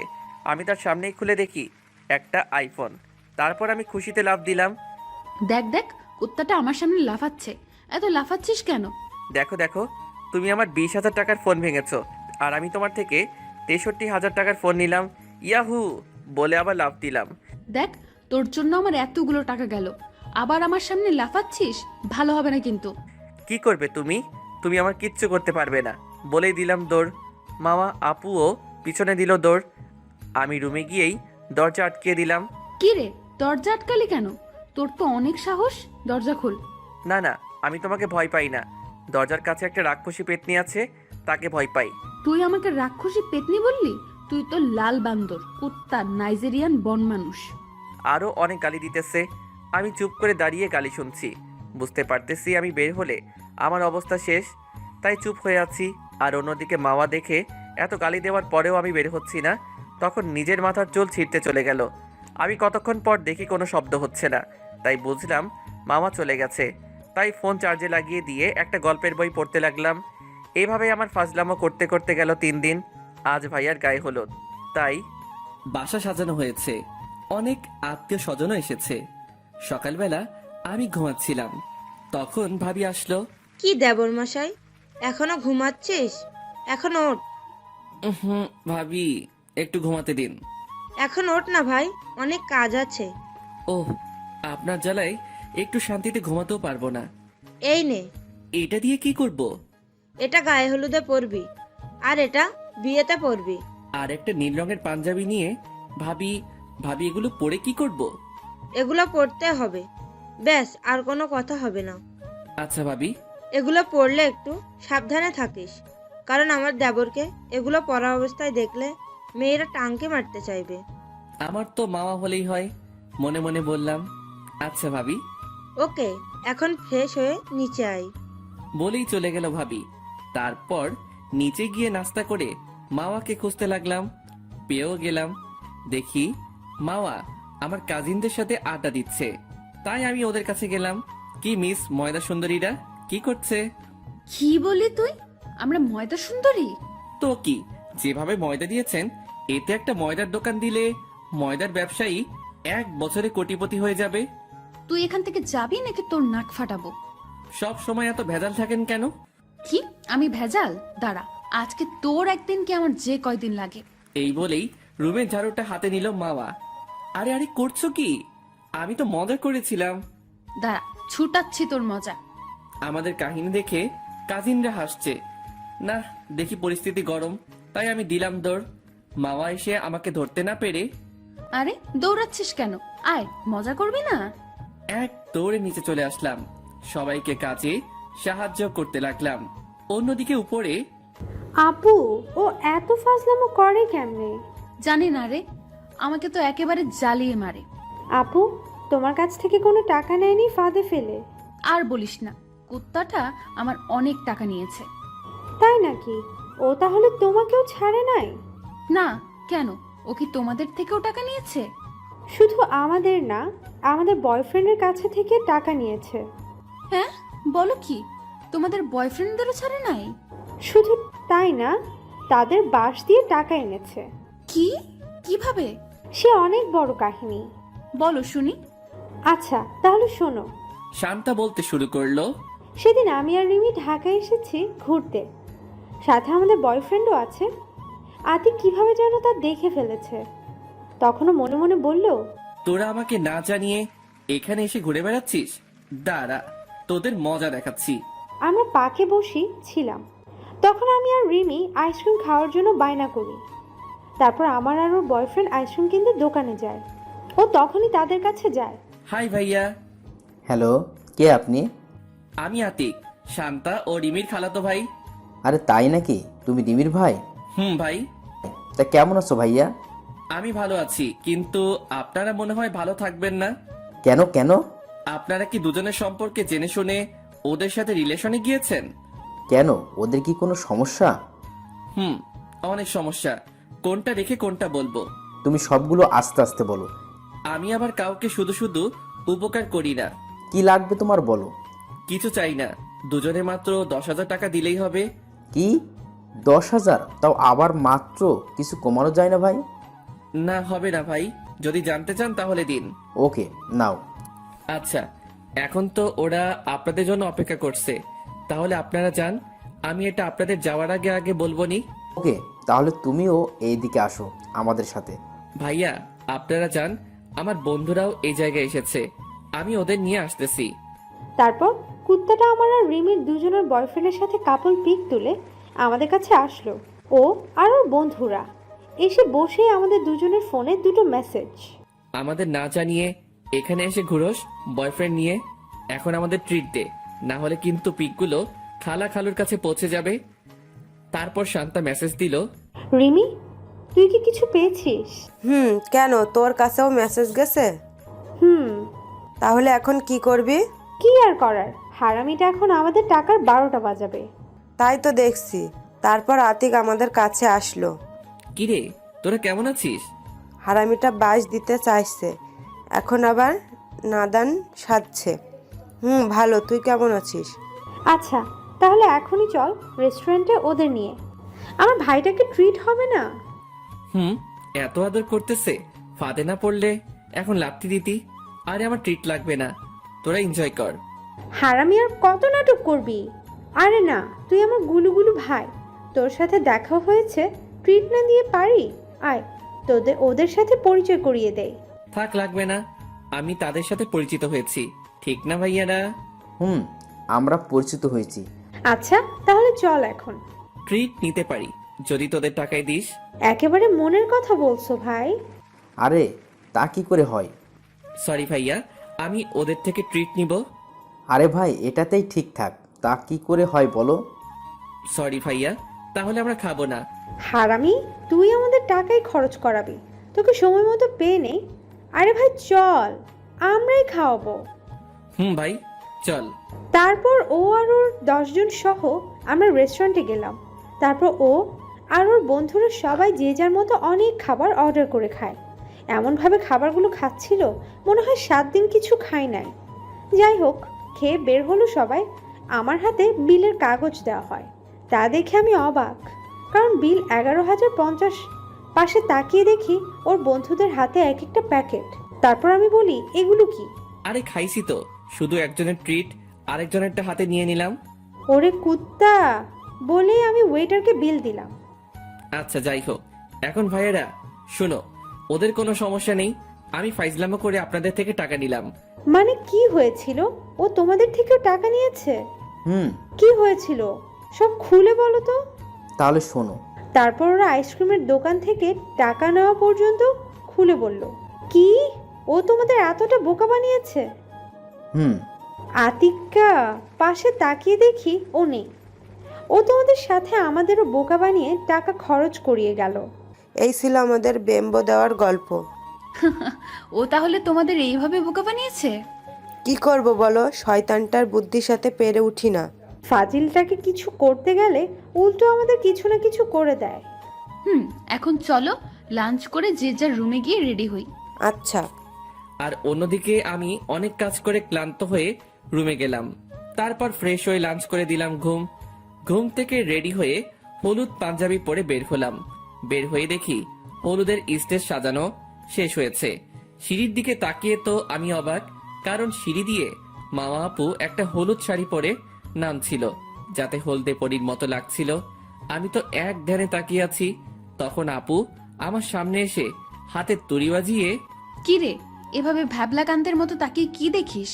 আমি তার সামনেই খুলে দেখি একটা আইফোন। তারপর আমি খুশিতে লাফ দিলাম। দেখ দেখ, কুত্তাটা আমার সামনে লাফাচ্ছে। এত লাফাচ্ছিস কেন? দেখো দেখো, তুমি আমার 20,000 টাকার ফোন ভেঙেছো, আর আমি তোমার থেকে 63,000 টাকার ফোন নিলাম। ইয়াহু বলে আবার লাফ দিলাম। দেখ, তোর জন্য আমার এতগুলো টাকা গেল, আবার আমার সামনে লাফাচ্ছিস। ভালো হবে না কিন্তু। কি করবে তুমি? তুমি আমার কিচ্ছু করতে পারবে না বলেই দিলাম দৌড়। মামা আপুও পিছনে দিল দৌড়। আমি রুমে গিয়েই দরজা আটকে দিলাম। কি রে, দরজা আটকালি কেন? তোর তো অনেক সাহস। দরজা খোল। না না, আমি তোমাকে ভয় পাই না। দরজার কাছে একটা রাক্ষসী পেতনি আছে, তাকে ভয় পাই। তুই আমাকে রাক্ষসী পেতনি বললি? তুই তো লাল বান্দর, কুত্তা, নাইজেরিয়ান বন মানুষ। আরও অনেক গালি দিতেছে। আমি চুপ করে দাঁড়িয়ে গালি শুনছি। বুঝতে পারতেছি আমি বের হলে আমার অবস্থা শেষ, তাই চুপ হয়ে আছি। আর অন্যদিকে মাওয়া দেখে এত গালি দেওয়ার পরেও আমি বের হচ্ছি না, তখন নিজের মাথার চুল ছিঁড়তে চলে গেল। আমি কতক্ষণ পর দেখি কোনো শব্দ হচ্ছে না, তাই বুঝলাম মামা চলে গেছে। তাই ফোন চার্জে লাগিয়ে দিয়ে একটা গল্পের বই পড়তে লাগলাম। এভাবে আমার ফাজলামো করতে করতে গেল 3 দিন। আজ ভাইয়ার গায়ে হলুদ, তাই বাসা সাজানো হয়েছে, অনেক আত্মীয় স্বজনও এসেছে। সকালবেলা আমি ঘুমাচ্ছিলাম, তখন ভাবি আসলো। কি দেবর মশাই, এখনো ঘুমাচ্ছিস? এখন ওঠ। হুম ভাবি, একটু ঘুমাতে দিন। এখন ওঠ না ভাই, অনেক কাজ আছে। ওহ, আপনার জ্বালায় একটু শান্তিতে ঘুমাতেও পারবো না। এই নে, এটা দিয়ে কি করব? এটা গায়ে হলুদে পরবি, আর এটা বিয়েতে পরবি। আর একটা নীল রঙের পাঞ্জাবি নিয়ে ভাবি ভাবি এগুলো পরে কি করব? এগুলো পরতে হবে, ব্যাস, আর কোনো কথা হবে না। আচ্ছা ভাবি। এগুলো পরলে একটু সাবধানে থাকিস, কারণ আমার দেবরকে এগুলো পরা অবস্থায় দেখলে মেয়েরা টাঙ্কি মারতে চাইবে। আমার তো মামা হলেই হয়, মনে মনে বললাম। আচ্ছা ভাবি। ওকে, এখন ফ্রেশ হয়ে নিচে আয়। বলেই চলে গেল ভাবি। তারপর নিচে গিয়ে নাস্তা করে মাওয়াকে খুঁজতে লাগলাম। পেয়েও গেলাম। দেখি মাওয়া আমার কাজিনদের সাথে আড্ডা দিচ্ছে, তাই আমি ওদের কাছে গেলাম। কি মিস ময়দা সুন্দরীরা কি করছে? কি বলি তুই? আমরা ময়দা সুন্দরী? তো কি, যেভাবে ময়দা দিয়েছেন, এতে একটা ময়দার দোকান দিলে ময়দার ব্যবসায়ী 1 বছরে কোটিপতি হয়ে যাবে। তুই এখান থেকে যাবি নাকি তোর নাক ফাটাবো? সব সময় এত ভেজাল থাকেন কেন? কি, আমি ভেজাল? দাঁড়া, আজকে তোর একদিন কি আমার যে কয়দিন লাগে। এই বলেই রুমের ঝাড়ুটা হাতে নিল মাওয়া। আরে আরে করছো কি? আমি তো মজা করেছিলাম। দাঁড়া, ছুটাচ্ছি তোর মজা। আমাদের কাহিনী দেখে কাজিনরা হাসছে। না, দেখি পরিস্থিতি গরম, তাই আমি দিলাম দৌড়। মাওয়া এসে আমাকে ধরতে না পেরে, আরে দৌড়াচ্ছিস কেন? আয়, মজা করবি না? এক দৌড়ে নিচে চলে আসলাম। সবাইকে কাজে সাহায্য করতে লাগলাম। অন্যদিকে উপরে আপু, ও এত ফাজলামো করে কেমনে? জানি না রে, আমাকে তো একেবারে জ্বালিয়ে মারে। আপু, তোমার কাছ থেকে কোনো টাকা নেয়নি ফাঁদে ফেলে? আর বলিস না, কুত্তাটা আমার অনেক টাকা নিয়েছে। তাই নাকি? ও তাহলে তোমাকেও ছাড়ে নাই? না, কেন? ও কি তোমাদের থেকেও টাকা নিয়েছে? শুধু আমাদের না, আমাদের বয়ফ্রেন্ডের কাছে থেকে টাকা নিয়েছে। হ্যাঁ, বলো কি? তোমাদের বয়ফ্রেন্ডদেরও ছাড়ে নাই? শুধু তাই না, তাদের বাস দিয়ে টাকা এনেছে। কি? কিভাবে? সে অনেক বড় কাহিনী। বলো শুনি। আচ্ছা তাহলে শোনো। শান্তা বলতে শুরু করলো। সেদিন আমি আর রিমি ঢাকায় এসেছি ঘুরতে, সাথে আমাদের বয়ফ্রেন্ডও আছে। আতিক কিভাবে যেন তা দেখে ফেলেছে, তখনও মনে মনে বলল, তোরা আমাকে না জানিয়ে এখানে এসে ঘুরে বেড়াচ্ছিস, দাঁড়া তোদের মজা দেখাচ্ছি। আমরা পাকে বসি ছিলাম, তখন আমি আর রিমি আইসক্রিম খাওয়ার জন্য বায়না করি। তারপর আমার আর ওর বয়ফ্রেন্ড আইসক্রিম কিনতে দোকানে যায়। ও তখনই তাদের কাছে যায়। হাই ভাইয়া। হ্যালো, কে আপনি? আমি আতিক, শান্তা ও রিমির খালাতো ভাই। আরে তাই নাকি? তুমি রিমির ভাই? ভাই। তা কেমন আছো ভাইয়া? আমি ভালো আছি, কিন্তু আপনারা মনে হয় ভালো থাকবেন না। কেন কেন? আপনারা কি দুজনের সম্পর্কে জেনে শুনে ওদের সাথে রিলেশনে গিয়েছেন? কেন, ওদের কি কোনো সমস্যা? অনেক সমস্যা। কোনটা রেখে কোনটা বলবো? তুমি সবগুলো আস্তে আস্তে বলো। আমি আবার কাউকে শুধু শুধু উপকার করি না। কি লাগবে তোমার বলো। কিছু চাই না, দুজনে মাত্র 10,000 টাকা দিলেই হবে। কি 10,000? তাও আবার মাত্র, কিছু কমানো যায় না ভাই? না হবে না ভাই, যদি জানতে চান তাহলে দিন। ওকে নাও। আচ্ছা, এখন তো ওরা আপনাদের জন্য অপেক্ষা করছে, তাহলে আপনারা যান। আমি এটা আপনাদের যাওয়ার আগে আগে বলবো নি। ওকে, তাহলে তুমিও এইদিকে আসো আমাদের সাথে। ভাইয়া আপনারা যান, আমার বন্ধুরাও এই জায়গায় এসেছে, আমি ওদের নিয়ে আসতেছি। তারপর কুত্তাটা আমার আর রিমির দুজনের বয়ফ্রেন্ডের সাথে কাপল পিক তুলে আমাদের কাছে আসলো। ও আর ওর বন্ধুরা এসে বসে আমাদের দুজনের ফোনে দুটো মেসেজ। আমাদের না জানিয়ে এখানে এসে ঘুরোস বয়ফ্রেন্ড নিয়ে, এখন আমাদের ট্রিট দে, না হলে কিন্তু পিকগুলো খালা খালুর কাছে পৌঁছে যাবে। তারপর শান্তা মেসেজ দিল, রিমি তুই কি কিছু পেয়েছিস? কেন, তোর কাছেও মেসেজ গেছে? হুম। তাহলে এখন কি করবি? কি আর করার, হারামিটা এখন আমাদের টাকার 12টা বাজাবে। তাই তো দেখছি। তারপর আতিক আমাদের কাছে আসলো। কিরে তোরা কেমন আছিস? হারামিটা 22 দিতে চাইছে, এখন আবার নাদান সাজছে। ভালো, তুই কেমন আছিস? আচ্ছা তাহলে এখনই চল রেস্টুরেন্টে ওদের নিয়ে। আমার ভাইটাকে ট্রিট হবে না? এত আদর করতেছে, ফাঁদে না পড়লে এখন লাফতি দিতি। আরে আমার ট্রিট লাগবে না, তোরা এনজয় কর। হারামি আর কত নাটক করবি? আরে না, তুই আমার গুলুগুলু ভাই, তোর সাথে দেখা হয়েছে, ট্রিট না দিয়ে পারি? আয় ওদের সাথে পরিচয় করিয়ে দেয়। থাক, লাগবে না, আমি তাদের সাথে পরিচিত হয়েছি, ঠিক না ভাইয়ারা? আমরা পরিচিত হয়েছি। আচ্ছা তাহলে চল এখন। ট্রিট নিতে পারি যদি তোদের টাকায় দিস। একেবারে মনের কথা বলছো ভাই। আরে তা কি করে হয়? সরি ভাইয়া, আমি ওদের থেকে ট্রিট নিব। আরে ভাই, এটাতেই ঠিকঠাক, তা কি করে হয় বলো? সরি ভাইয়া, তাহলে আমরা খাবো না। হারামি, তুই আমাদের টাকাই খরচ করাবি, তোকে সময় মতো পেয়ে নেই। আরে ভাই চল, আমরাই খাওয়াবো। ভাই চল। তারপর ও আর ওর 10 জন সহ আমরা রেস্টুরেন্টে গেলাম। তারপর ও আর ওর বন্ধুরা সবাই যে যার মতো অনেক খাবার অর্ডার করে খায়। এমনভাবে খাবারগুলো খাচ্ছিল মনে হয় 7 দিন কিছু খাই নাই। যাই হোক, খেয়ে বের হলো সবাই। আমার হাতে বিলের কাগজ দেওয়া হয়, তা দেখে আমি অবাক, কারণ বিল 11,050। পাশে তাকিয়ে দেখি ওর বন্ধুদের হাতে এক একটা প্যাকেট। তারপর আমি বলি, এগুলো কি? আরে খাইছি তো, শুধু একজনের ট্রিট আরেকজনেরটা হাতে নিয়ে নিলাম। ওরে কুত্তা, বলে আমি ওয়েটারকে বিল দিলাম। আচ্ছা যাই হোক, এখন ভাইয়েরা শোনো, ওদের কোনো সমস্যা নেই, আমি ফাইজলামো করে আপনাদের থেকে টাকা নিলাম। মানে কি হয়েছিল? ও তোমাদের থেকেও টাকা নিয়েছে? কি হয়েছিল সব খুলে বলো তো। তাহলে শোনো। তারপর ওরা আইসক্রিমের দোকান থেকে টাকা নেওয়া পর্যন্ত খুলে বলল। কি, ও তোমাদের এতটা বোকা বানিয়েছে? আতিক্কা পাশে তাকিয়ে দেখি ও নেই। ও তোমাদের সাথে আমাদেরও বোকা বানিয়ে টাকা খরচ করিয়ে গেল। এই ছিল আমাদের বেম্বো দেওয়ার গল্প। ও তাহলে তোমাদের এইভাবে বোকা বানিয়েছে? কি করব বলো, শয়তানটার বুদ্ধির সাথে পেরে উঠি না। ফাজিলটাকে কিছু করতে গেলে উল্টো আমাদের কিছু না কিছু করে দেয়। এখন চলো লাঞ্চ করে যে যার রুমে গিয়ে রেডি হই। আচ্ছা। আর অন্যদিকে আমি অনেক কাজ করে ক্লান্ত হয়ে রুমে গেলাম। তারপর ফ্রেশ হয়ে লাঞ্চ করে দিলাম ঘুম থেকে রেডি হয়ে হলুদ পাঞ্জাবি পরে বের হলাম। বের হয়ে দেখি হলুদের স্টেজ সাজানো শেষ হয়েছে। সিঁড়ির দিকে তাকিয়ে তো আমি অবাক, কারণ সিঁড়ি দিয়ে মামা আপু একটা হলুদ শাড়ি পরে নামছিল, যাতে হলদে পরীর মতো লাগছিল। আমি তো এক ধ্যানে তাকিয়ে আছি, তখন আপু আমার সামনে এসে হাতে তুড়ি বাজিয়ে, কি রে এভাবে ভ্যাবলা কান্তের মতো তাকিয়ে কি দেখিস?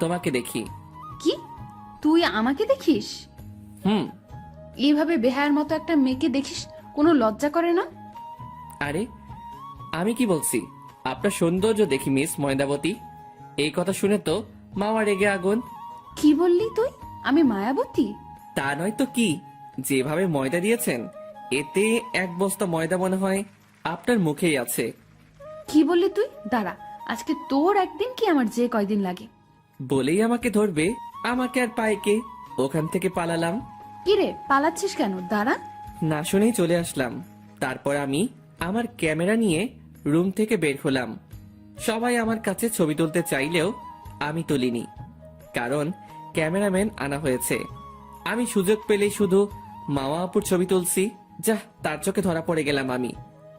তোমাকে দেখি। কি, তুই আমাকে দেখিস? এইভাবে বেহায়ার মতো একটা মেয়েকে দেখিস, কোনো লজ্জা করে না? আরে আমি কি বলছি, আপনার সৌন্দর্য দেখি মিস ময়দাবতী। এই কথা শুনে তো মামা রেগে আগুন। কি বললি তুই, আমি মায়াবতী? তা নয় তো কি, যেভাবে ময়দা দিয়েছেন এতে 1 বস্তা ময়দা মনে হয় আপনার মুখেই আছে। কি বললি তুই? দাঁড়া, আজকে তোর একদিন কি আমার যে কয়দিন লাগে। বলেই আমাকে ধরবে, আমাকে আর পাইকে ওখান থেকে পালালাম। কি রে পালাচ্ছিস কেন? দাঁড়া। না শুনেই চলে আসলাম। তারপর আমি আমার ক্যামেরা নিয়ে রুম থেকে বের হলাম। সবাই আমার কাছে ছবি তুলতে চাইলেও আমি তুলিনি, কারণ ক্যামেরাম্যান আনা হয়েছে। আমি সুযোগ পেলেই শুধু মাওয়া আপুর ছবি তুলছি। যা, তার চোখে ধরা পড়ে গেলাম আমি।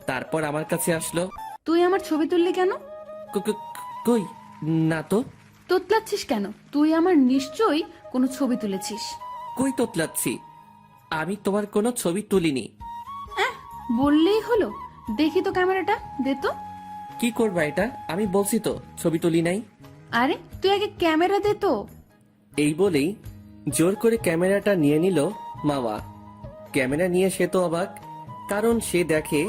তারপর আমার কাছে আসলো। তুই আমার ছবি তুললি কেন? কই না তো। তোতলাচ্ছিস কেন? তুই আমার নিশ্চয়ই কোনো ছবি তুলেছিস। কই তোতলাচ্ছি? আমি তোমার কোনো ছবি তুলিনি। বললেই হলো। দেখি তো ক্যামেরাটা, দে তো। কি করবা এটা? আমি বলছি তো ছবি তুলি নাই। আরে তুই আগে ক্যামেরা দে তো। এই বলেই জোর করে ক্যামেরাটা নিয়ে নিল মাওয়া। ক্যামেরা নিয়ে সে তো অবাক, কারণ সে দেখে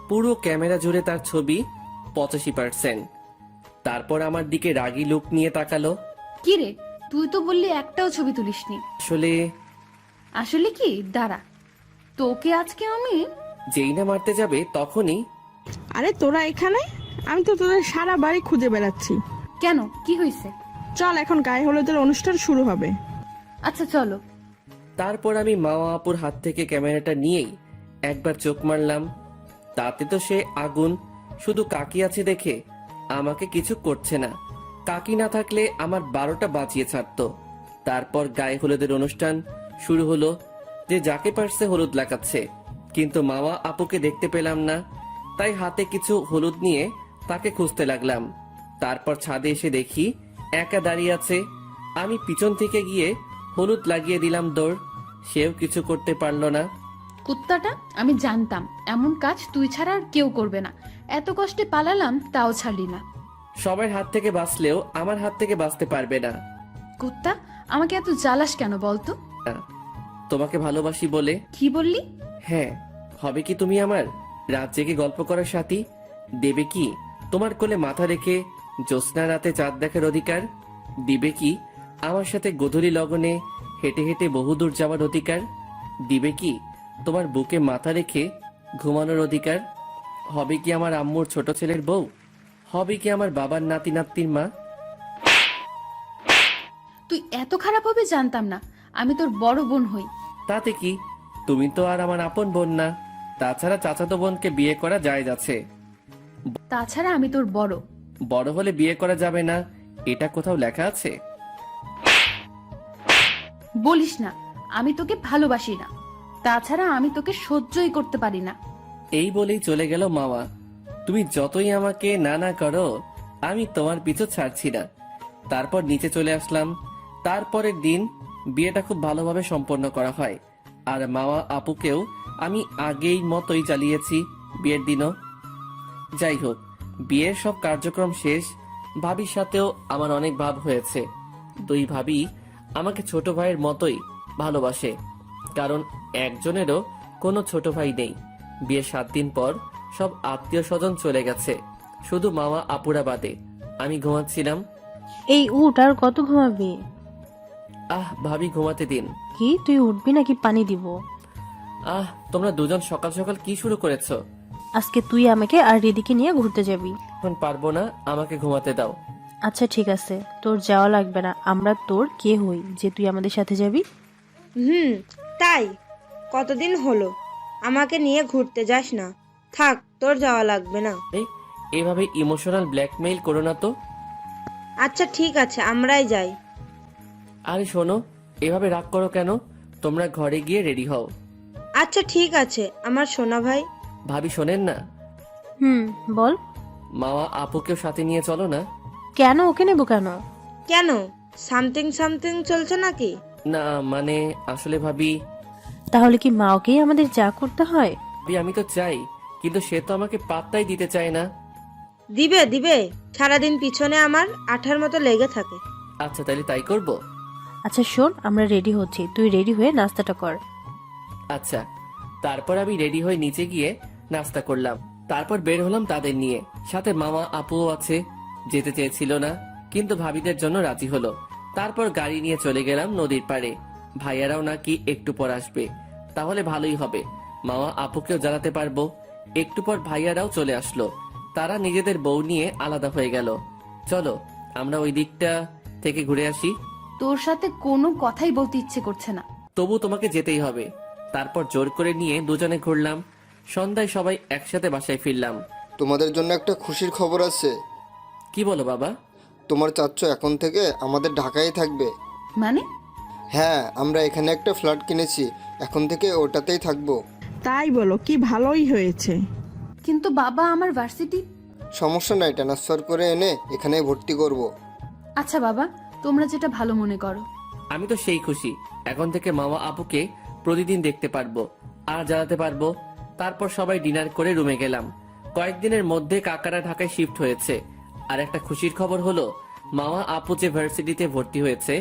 পুরো ক্যামেরা জুড়ে তার ছবি 85%। তারপর আমার দিকে রাগী লুক নিয়ে তাকালো। কি রে, তুই তো বললি একটাও ছবি তুলিসনি। আসলে আসলে কি? দাঁড়া, তোকে আজকে আমি। যেই না মারতে যাবে তখনই। আরে তোরা এখানে? আমি তো তোদের সারা বাড়ি খুঁজে বেড়াচ্ছি। কেন, কি হয়েছে? চল, এখন গায়ে হলুদের অনুষ্ঠান শুরু হবে। আচ্ছা চলো। তারপর আমি মাওয়া আপুর হাত থেকে ক্যামেরাটা নিয়েই একবার চোখ মারলাম। তাতে তো সে আগুন। শুধু কাকি আছে দেখে আমাকে কিছু করছে না। কাকি না থাকলে আমার 12টা বাঁচিয়ে ছাড়তো। তারপর গায়ে হলুদের অনুষ্ঠান শুরু হলো। যে যাকে পারছে হলুদ লাগাচ্ছে, কিন্তু মাওয়া আপুকে দেখতে পেলাম না। তাই হাতে কিছু হলুদ নিয়ে তাকে খুঁজতে লাগলাম। তারপর ছাদে এসে দেখি একা দাঁড়িয়ে আছে। আমি পিছন থেকে গিয়ে হলুদ লাগিয়ে দিলাম দৌড়। সেও কিছু করতে পারলো না। কুত্তাটা, আমি জানতাম এমন কাজ তুই ছাড়া আর কেউ করবে না। এত কষ্টে পালালাম, তাও ছাড়লি না। সবার হাত থেকে বাঁচলেও আমার হাত থেকে বাঁচতে পারবে না। কুত্তা, আমাকে এত জ্বালাস কেন বলতো? তোমাকে ভালোবাসি বলে। কি বললি? হ্যাঁ, হবে কি তুমি আমার রাত জেগে গল্প করার সাথী? দেবে কি তোমার কোলে মাথা রেখে জ্যোৎস্না রাতে চাঁদ দেখার অধিকার? দিবে কি আমার সাথে গধূলি লগনে হেঁটে হেঁটে বহুদূর যাওয়ার অধিকার? দিবে কি তোমার বুকে মাথা রেখে ঘুমানোর অধিকার? হবে কি আমার আম্মুর ছোট ছেলের বউ? হবে কি আমার বাবার নাতি নাতনির মা? তুই এত খারাপ হবে জানতাম না। আমি তোর বড় বোন হই। তাতে কি? তুমি তো আর আমার আপন বোন না। তাছাড়া চাচাতো বোনকে বিয়ে করা জায়েজ আছে। তাছাড়া আমি তোর বড়। বড় হলে বিয়ে করা যাবে না, এটা কোথাও লেখা আছে? বলিস না, আমি তোকে ভালোবাসি না। তাছাড়া আমি তোকে সহ্যই করতে পারি না। এই বলেই চলে গেল মাওয়া। তুমি যতই আমাকে না না করো, আমি তোমার পিছু ছাড়ছি না। তারপর নিচে চলে আসলাম। তারপরের দিন বিয়েটা খুব ভালোভাবে সম্পন্ন করা হয়। আর মাওয়া আপুকেও আমি আগেই মতোই চালিয়েছি বিয়ের দিনও। যাই হোক, বিয়ের সব কার্যক্রম শেষ। ভাবির সাথেও আমার অনেক ভাব হয়েছে। দুই ভাবি আমাকে ছোট ভাইয়ের মতোই ভালোবাসে, কারণ একজনেরও কোনো ছোট ভাই নেই। বিয়ের 7 দিন পর সব আত্মীয় স্বজন চলে গেছে, শুধু মামা আপুরা বাদে। আমি ঘুমাচ্ছিলাম। এই উঠ, আর কত ঘুমাবি? ভাবি ঘুমাতে দিন। কি, তুই উঠবি নাকি পানি দিব? তোমরা দুজন সকাল সকাল কি শুরু করেছো? আজকে তুই আমাকে আর রিদিকে নিয়ে ঘুরতে যাবি। এখন পারবো না, আমাকে ঘুমাতে দাও। আচ্ছা ঠিক আছে, তোর যাওয়া লাগবে না। আমরা তোর কে হই যে তুই আমাদের সাথে যাবি? তাই কতদিন হলো আমাকে নিয়ে ঘুরতে যাস না। থাক, তোর যাওয়া লাগবে না। এভাবে ইমোশনাল ব্ল্যাকমেইল করো না তো। আচ্ছা ঠিক আছে, আমরাই যাই। আরে শোনো, এভাবে রাগ করো কেন? তোমরা ঘরে গিয়ে রেডি হও। আচ্ছা ঠিক আছে আমার সোনা ভাই। ভাবি শোনেন না? বল। মামা আপুকেও সাথে নিয়ে চলো না। কেন, ওকে নেবো কেন? কেন, সামথিং সামথিং চলছে নাকি? না মানে আসলে ভাবি। তাহলে কি মাওকেই আমাদের যা করতে হয়? আমি তো চাই, কিন্তু সে তো আমাকে পাত্তাই দিতে চায় না। দিবে দিবে, সারাদিন পিছনে আমার আঠার মতো লেগে থাকে। আচ্ছা তাহলে তাই করব। আচ্ছা শোন, আমরা রেডি হচ্ছি, তুই রেডি হয়ে নাস্তাটা কর। আচ্ছা। তারপর আমি রেডি হয়ে নিচে গিয়ে নাস্তা করলাম। তারপর বের হলাম তাদের নিয়ে। সাথে মামা আপুও আছে। যেতে চেয়েছিল না, কিন্তু ভাবিদের জন্য রাজি হলো। তারপর গাড়ি নিয়ে চলে গেলাম নদীর পাড়ে। ভাইয়ারাও নাকি একটু পর আসবে, তাহলে ভালোই হবে। মামা আপুকেও জ্বালাতে পারবো। একটু পর ভাইয়ারাও চলে আসলো। তারা নিজেদের বউ নিয়ে আলাদা হয়ে গেল। চলো আমরা ওই দিকটা থেকে ঘুরে আসি। তোর সাথে কোনো কথাই বলতে ইচ্ছে করছে না। তবু তোমাকে যেতেই হবে। তারপর জোর করে নিয়ে দুজনে ঘুরলাম। সন্ধ্যায় সবাই একসাথে বাসায় ফিরলাম। তোমাদের জন্য একটা খুশির খবর আছে। কি বলো বাবা? তোমার চাচ্চু এখন থেকে আমাদের ঢাকায় থাকবে। মানে? হ্যাঁ, আমরা এখানে একটা ফ্ল্যাট কিনেছি, এখন থেকে ওটাতেই থাকবো। তাই বলো, কি ভালোই হয়েছে। কিন্তু বাবা, আমার ভার্সিটি। সমস্যা নাই, ট্রান্সফার করে এনে এখানেই ভর্তি করব। আচ্ছা বাবা, তোমরা যেটা ভালো মনে করো। আমি তো সেই খুশি। এখন থেকে মামা আপুকে প্রতিদিন দেখতে পারবো আর জানাতে পারবো। তারপর সবাই ডিনার করে রুমে গেলাম। কয়েকদিনের মধ্যে কাকারা ঢাকায় শিফট হয়েছে। আর একটা খুশির খবর হলো, মামা আপু যে ভার্সিটিতে ভর্তি হয়েছে,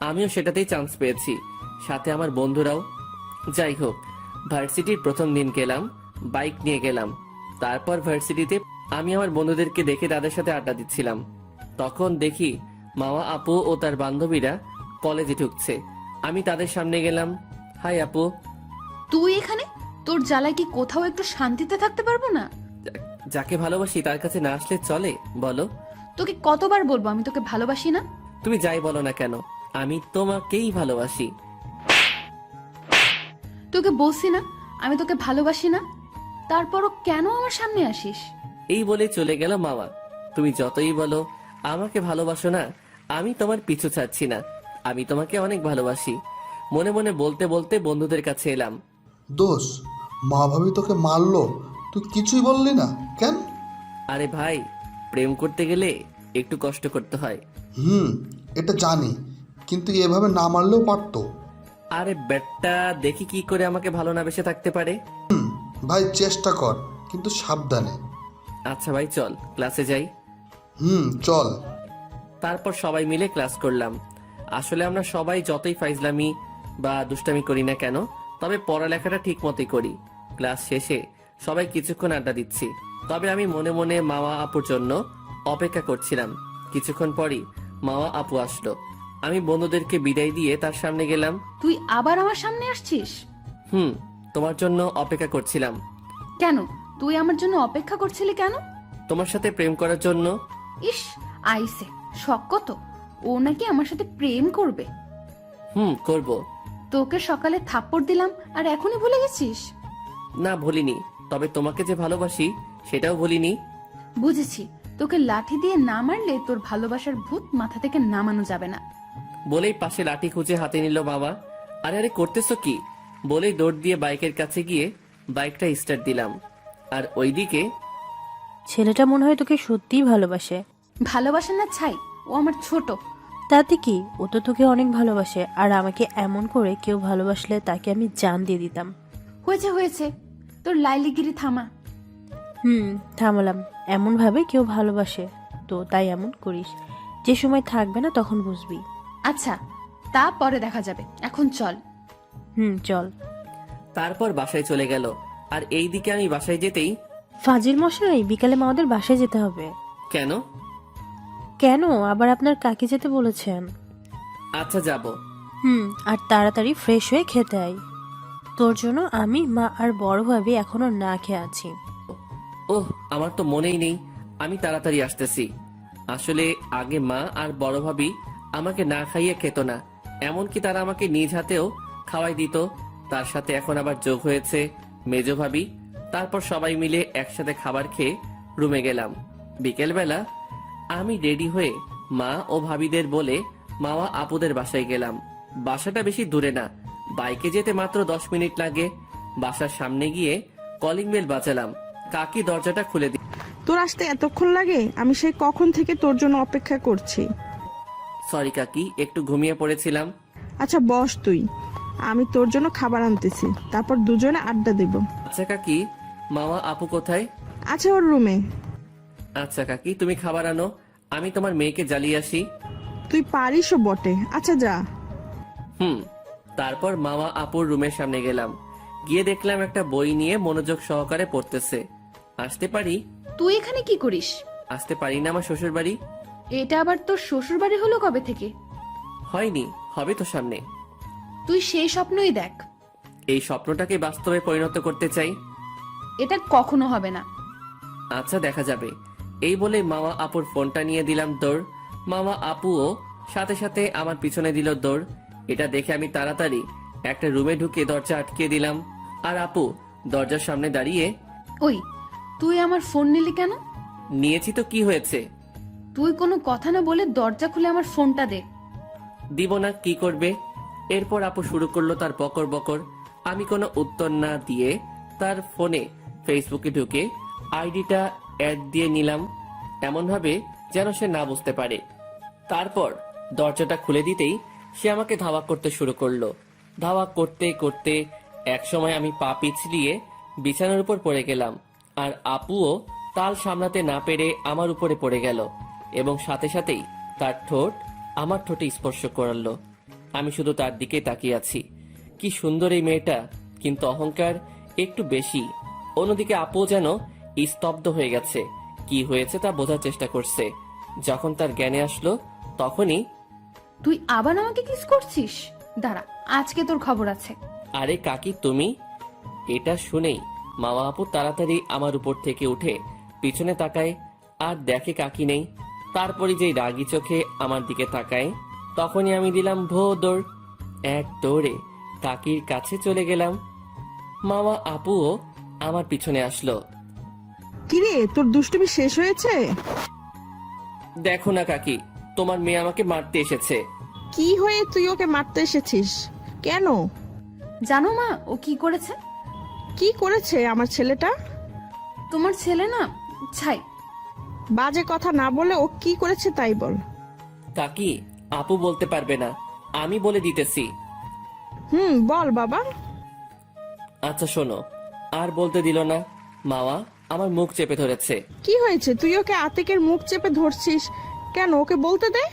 আমিও সেটাতেই চান্স পেয়েছি, সাথে আমার বন্ধুরাও। যাই হোক, ভার্সিটির প্রথম দিন গেলাম, বাইক নিয়ে গেলাম। তারপর ভার্সিটিতে আমি আমার বন্ধুদেরকে দেখে তাদের সাথে আড্ডা দিচ্ছিলাম। তখন দেখি মামা আপু ও তার বান্ধবীরা কলেজে ঢুকছে। আমি তাদের সামনে গেলাম। হাই আপু। তুই এখানে? তোর জ্বালায় কি কোথাও একটু শান্তিতে থাকতে পারবো না? যাকে ভালোবাসি তার কাছে না আসলে চলে বলো? তোকে কতবার বলবো আমি তোকে ভালোবাসি না? তুমি যাই বলো না কেন, আমি তোমাকেই ভালোবাসি। তোকে বলছি না আমি তোকে ভালোবাসি না, তারপরও কেন আমার সামনে আসিস? এই বলে চলে গেল মামা। তুমি যতই বলো আমাকে ভালোবাসো না, আমি তোমার পিছু ছাড়ছি না। আমি তোমাকে অনেক ভালোবাসি। মনে মনে বলতে বলতে বন্ধুদের কাছে এলাম। দোষ, মা ভাবি তোকে মারলো, তুই কিছুই বললি না কেন? আরে ভাই, প্রেম করতে গেলে একটু কষ্ট করতে হয়। এটা জানি, কিন্তু এভাবে না মারলেও পারতো। আরে বেটা, দেখি কি করে আমাকে ভালো না বেসে থাকতে পারে। ভাই চেষ্টা কর, কিন্তু সাবধানে। আচ্ছা ভাই, চল ক্লাসে যাই। চল। তারপর সবাই মিলে ক্লাস করলাম। আসলে আমরা সবাই যতই ফাইজলামি বা দুষ্টামি করি না কেন, তবে পড়ালেখাটা ঠিক মতোই করি। ক্লাস শেষে সবাই কিছুক্ষণ আড্ডা দিচ্ছি, তবে আমি মনে মনে মামা আপুর জন্য অপেক্ষা করছিলাম। কিছুক্ষণ পরই মামা আপু আসলো। আমি বন্ধুদেরকে বিদায় দিয়ে তার সামনে গেলাম। তুই আবার আমার সামনে আসছিস? তোমার জন্য অপেক্ষা করছিলাম। কেন? তুই আমার জন্য অপেক্ষা করছিলি কেন? তোমার সাথে প্রেম করার জন্য। ইস, আইসে শখ কত, ও নাকি আমার সাথে প্রেম করবে। করব। তোকে সকালে থাপ্পড় দিলাম আর এখনই ভুলে গেছিস? না ভুলিনি, তবে তোমাকে যে ভালোবাসি সেটাও ভুলিনি। বুঝেছি, তোকে লাঠি দিয়ে না মারলে তোর ভালোবাসার ভূত মাথা থেকে নামানো যাবে না। বলেই পাশে লাঠি খুঁজে হাতে নিল বাবা। আরে আরে করতেছো কি? বলেই দৌড় দিয়ে বাইকের কাছে গিয়ে বাইকটা স্টার্ট দিলাম। আর ওইদিকে ছেলেটা মনে হয় তোকে সত্যিই ভালোবাসে। ভালোবাসা না ছাই, ও আমার ছোট। তাতে কি, ও তো তোকে অনেক ভালোবাসে। আর আমাকে এমন করে কেউ ভালোবাসলে তাকে আমি জান দিয়ে দিতাম। হয়েছে হয়েছে, তোর লাইলিগিরি থামা। থামলাম। এমন ভাবে কেউ ভালোবাসে তো তাই এমন করিস। যে সময় থাকবে না তখন বুঝবি। আচ্ছা, তা পরে দেখা যাবে, এখন চল। চল। তারপর বাসায় চলে গেল। আর এইদিকে আমি বাসায় যেতেই, ফাজিল মশাই, বিকালে আমাদের বাসায় যেতে হবে। কেন? কেন আবার আপনার কাকে যেতে বলেছেন? আচ্ছা যাব। আর তাড়াতাড়ি ফ্রেশ হয়ে খেতে আই। তোর জন্য আমি, মা আর বড় ভাবি এখনো না খেয়ে আছি। ওহ, আমার তো মনেই নেই। আমি তাড়াতাড়ি আসতেছি। আসলে আগে মা আর বড় ভাবি আমাকে না খাইয়ে খেত না, এমনকি তারা আমাকে নিজ হাতেও খাওয়াই দিত। তার সাথে এখন আবার যোগ হয়েছে মেজো ভাবি। তারপর সবাই মিলে একসাথে খাবার খেয়ে রুমে গেলাম। বিকেলবেলা আমি রেডি হয়ে মা ও ভাবিদের বলে মামা আপুদের বাসায় গেলাম। বাসাটা বেশি দূরে না, বাইকে যেতে মাত্র 10 মিনিট লাগে। বাসার সামনে গিয়ে কলিং বেল বাজালাম। কাকি দরজাটা খুলে দিল। তোর আসতে এতক্ষণ লাগে? আমি সেই কখন থেকে তোর জন্য অপেক্ষা করছি। সরি কাকি, একটু ঘুমিয়ে পড়েছিলাম। আচ্ছা বস তুই, আমি তোর জন্য খাবার আনতেছি, তারপর দুজনে আড্ডা দেব। আচ্ছা কাকি, মামা আপু কোথায়? আছে ওর রুমে। আচ্ছা কাকি, তুমি খাবার আনো, আমি তোমার মেয়েকে জ্বালিয়ে আসি। তুই পারিসও বটে, আচ্ছা যা। তারপর মামা আপুর রুমের সামনে গেলাম। গিয়ে দেখলাম একটা বই নিয়ে মনোযোগ সহকারে পড়তেছে। আসতে পারি? তুই এখানে কি করিস? আসতে পারি না, আমার শ্বশুর বাড়ি। এটা আবার তোর শ্বশুর বাড়ি হলো কবে থেকে? হয়নি, হবে তো সামনে। তুই সেই স্বপ্নই দেখ। এই স্বপ্নটাকে বাস্তবে পরিণত করতে চাই। এটা কখনো হবে না। আচ্ছা দেখা যাবে। এই বলে মামা আপুর ফোনটা নিয়ে দিলাম দৌড়। মামা আপুও সাথে সাথে আমার পিছনে দিল দৌড়। এটা দেখে আমি তাড়াতাড়ি একটা রুমে ঢুকে দরজা আটকে দিলাম। আর আপু দরজার সামনে দাঁড়িয়ে, ওই, তুই আমার ফোন নিলি কেন? নিয়েছি তো কি হয়েছে? তুই কোনো কথা না বলে দরজা খুলে আমার ফোনটা দে। দিব না, কি করবে? এরপর আপু শুরু করলো তার বকর বকর। আমি কোনো উত্তর না দিয়ে তার ফোনে ফেসবুকে ঢুকে আইডিটা অ্যাড দিয়ে নিলাম, এমনভাবে যেন সে না বুঝতে পারে। তারপর দরজাটা খুলে দিতেই সে আমাকে ধাওয়া করতে শুরু করলো। ধাওয়া করতে করতে একসময় আমি পা পিছলিয়ে বিছানার উপর পড়ে গেলাম, আর আপুও তাল সামলাতে না পেরে আমার উপরে পড়ে গেল এবং সাথে সাথেই তার ঠোঁট আমার ঠোঁটে স্পর্শ করলো। আমি শুধু তার দিকে তাকিয়ে আছি। কি সুন্দর এই মেয়েটা, কিন্তু অহংকার একটু বেশি। অন্যদিকে আপু যেন স্তব্ধ হয়ে গেছে, কি হয়েছে তা বোঝার চেষ্টা করছে। যখন তার জ্ঞানে আসলো তখনই, তুই আবার আমাকে কিস করছিস? দাঁড়া, আজকে তোর খবর আছে। আরে কাকি তুমি? এটা শুনেই মামা আপু তাড়াতাড়ি আমার উপর থেকে উঠে পিছনে তাকায় আর দেখে কাকি নেই। তারপরে যেই রাগী চোখে আমার দিকে তাকায়, তখনই আমি দিলাম ভো দৌড়। এক দৌড়ে কাকির কাছে চলে গেলাম। মামা আপুও আমার পিছনে আসলো। কিরে, তোর দুষ্টুমি শেষ হয়েছে? দেখো না কাকি, তোমার মেয়ে আমাকে মারতে এসেছে। কি হয়ে তুই ওকে মারতে এসেছিস? কেন? জানো মা ও কি করেছে? কি করেছে আমার ছেলেটা? তোমার ছেলে না, ছাই। বাজে কথা না বলে ও কি করেছে তাই বল। কাকি, আপু বলতে পারবে না, আমি বলে দিতেছি। বল বাবা। আচ্ছা শোনো। আর বলতে দিল না। মামা আমার মুখ চেপে ধরেছে। কি হয়েছে? তুই ওকে আতিকের মুখ চেপে ধরছিস কেন? ওকে বলতে দে।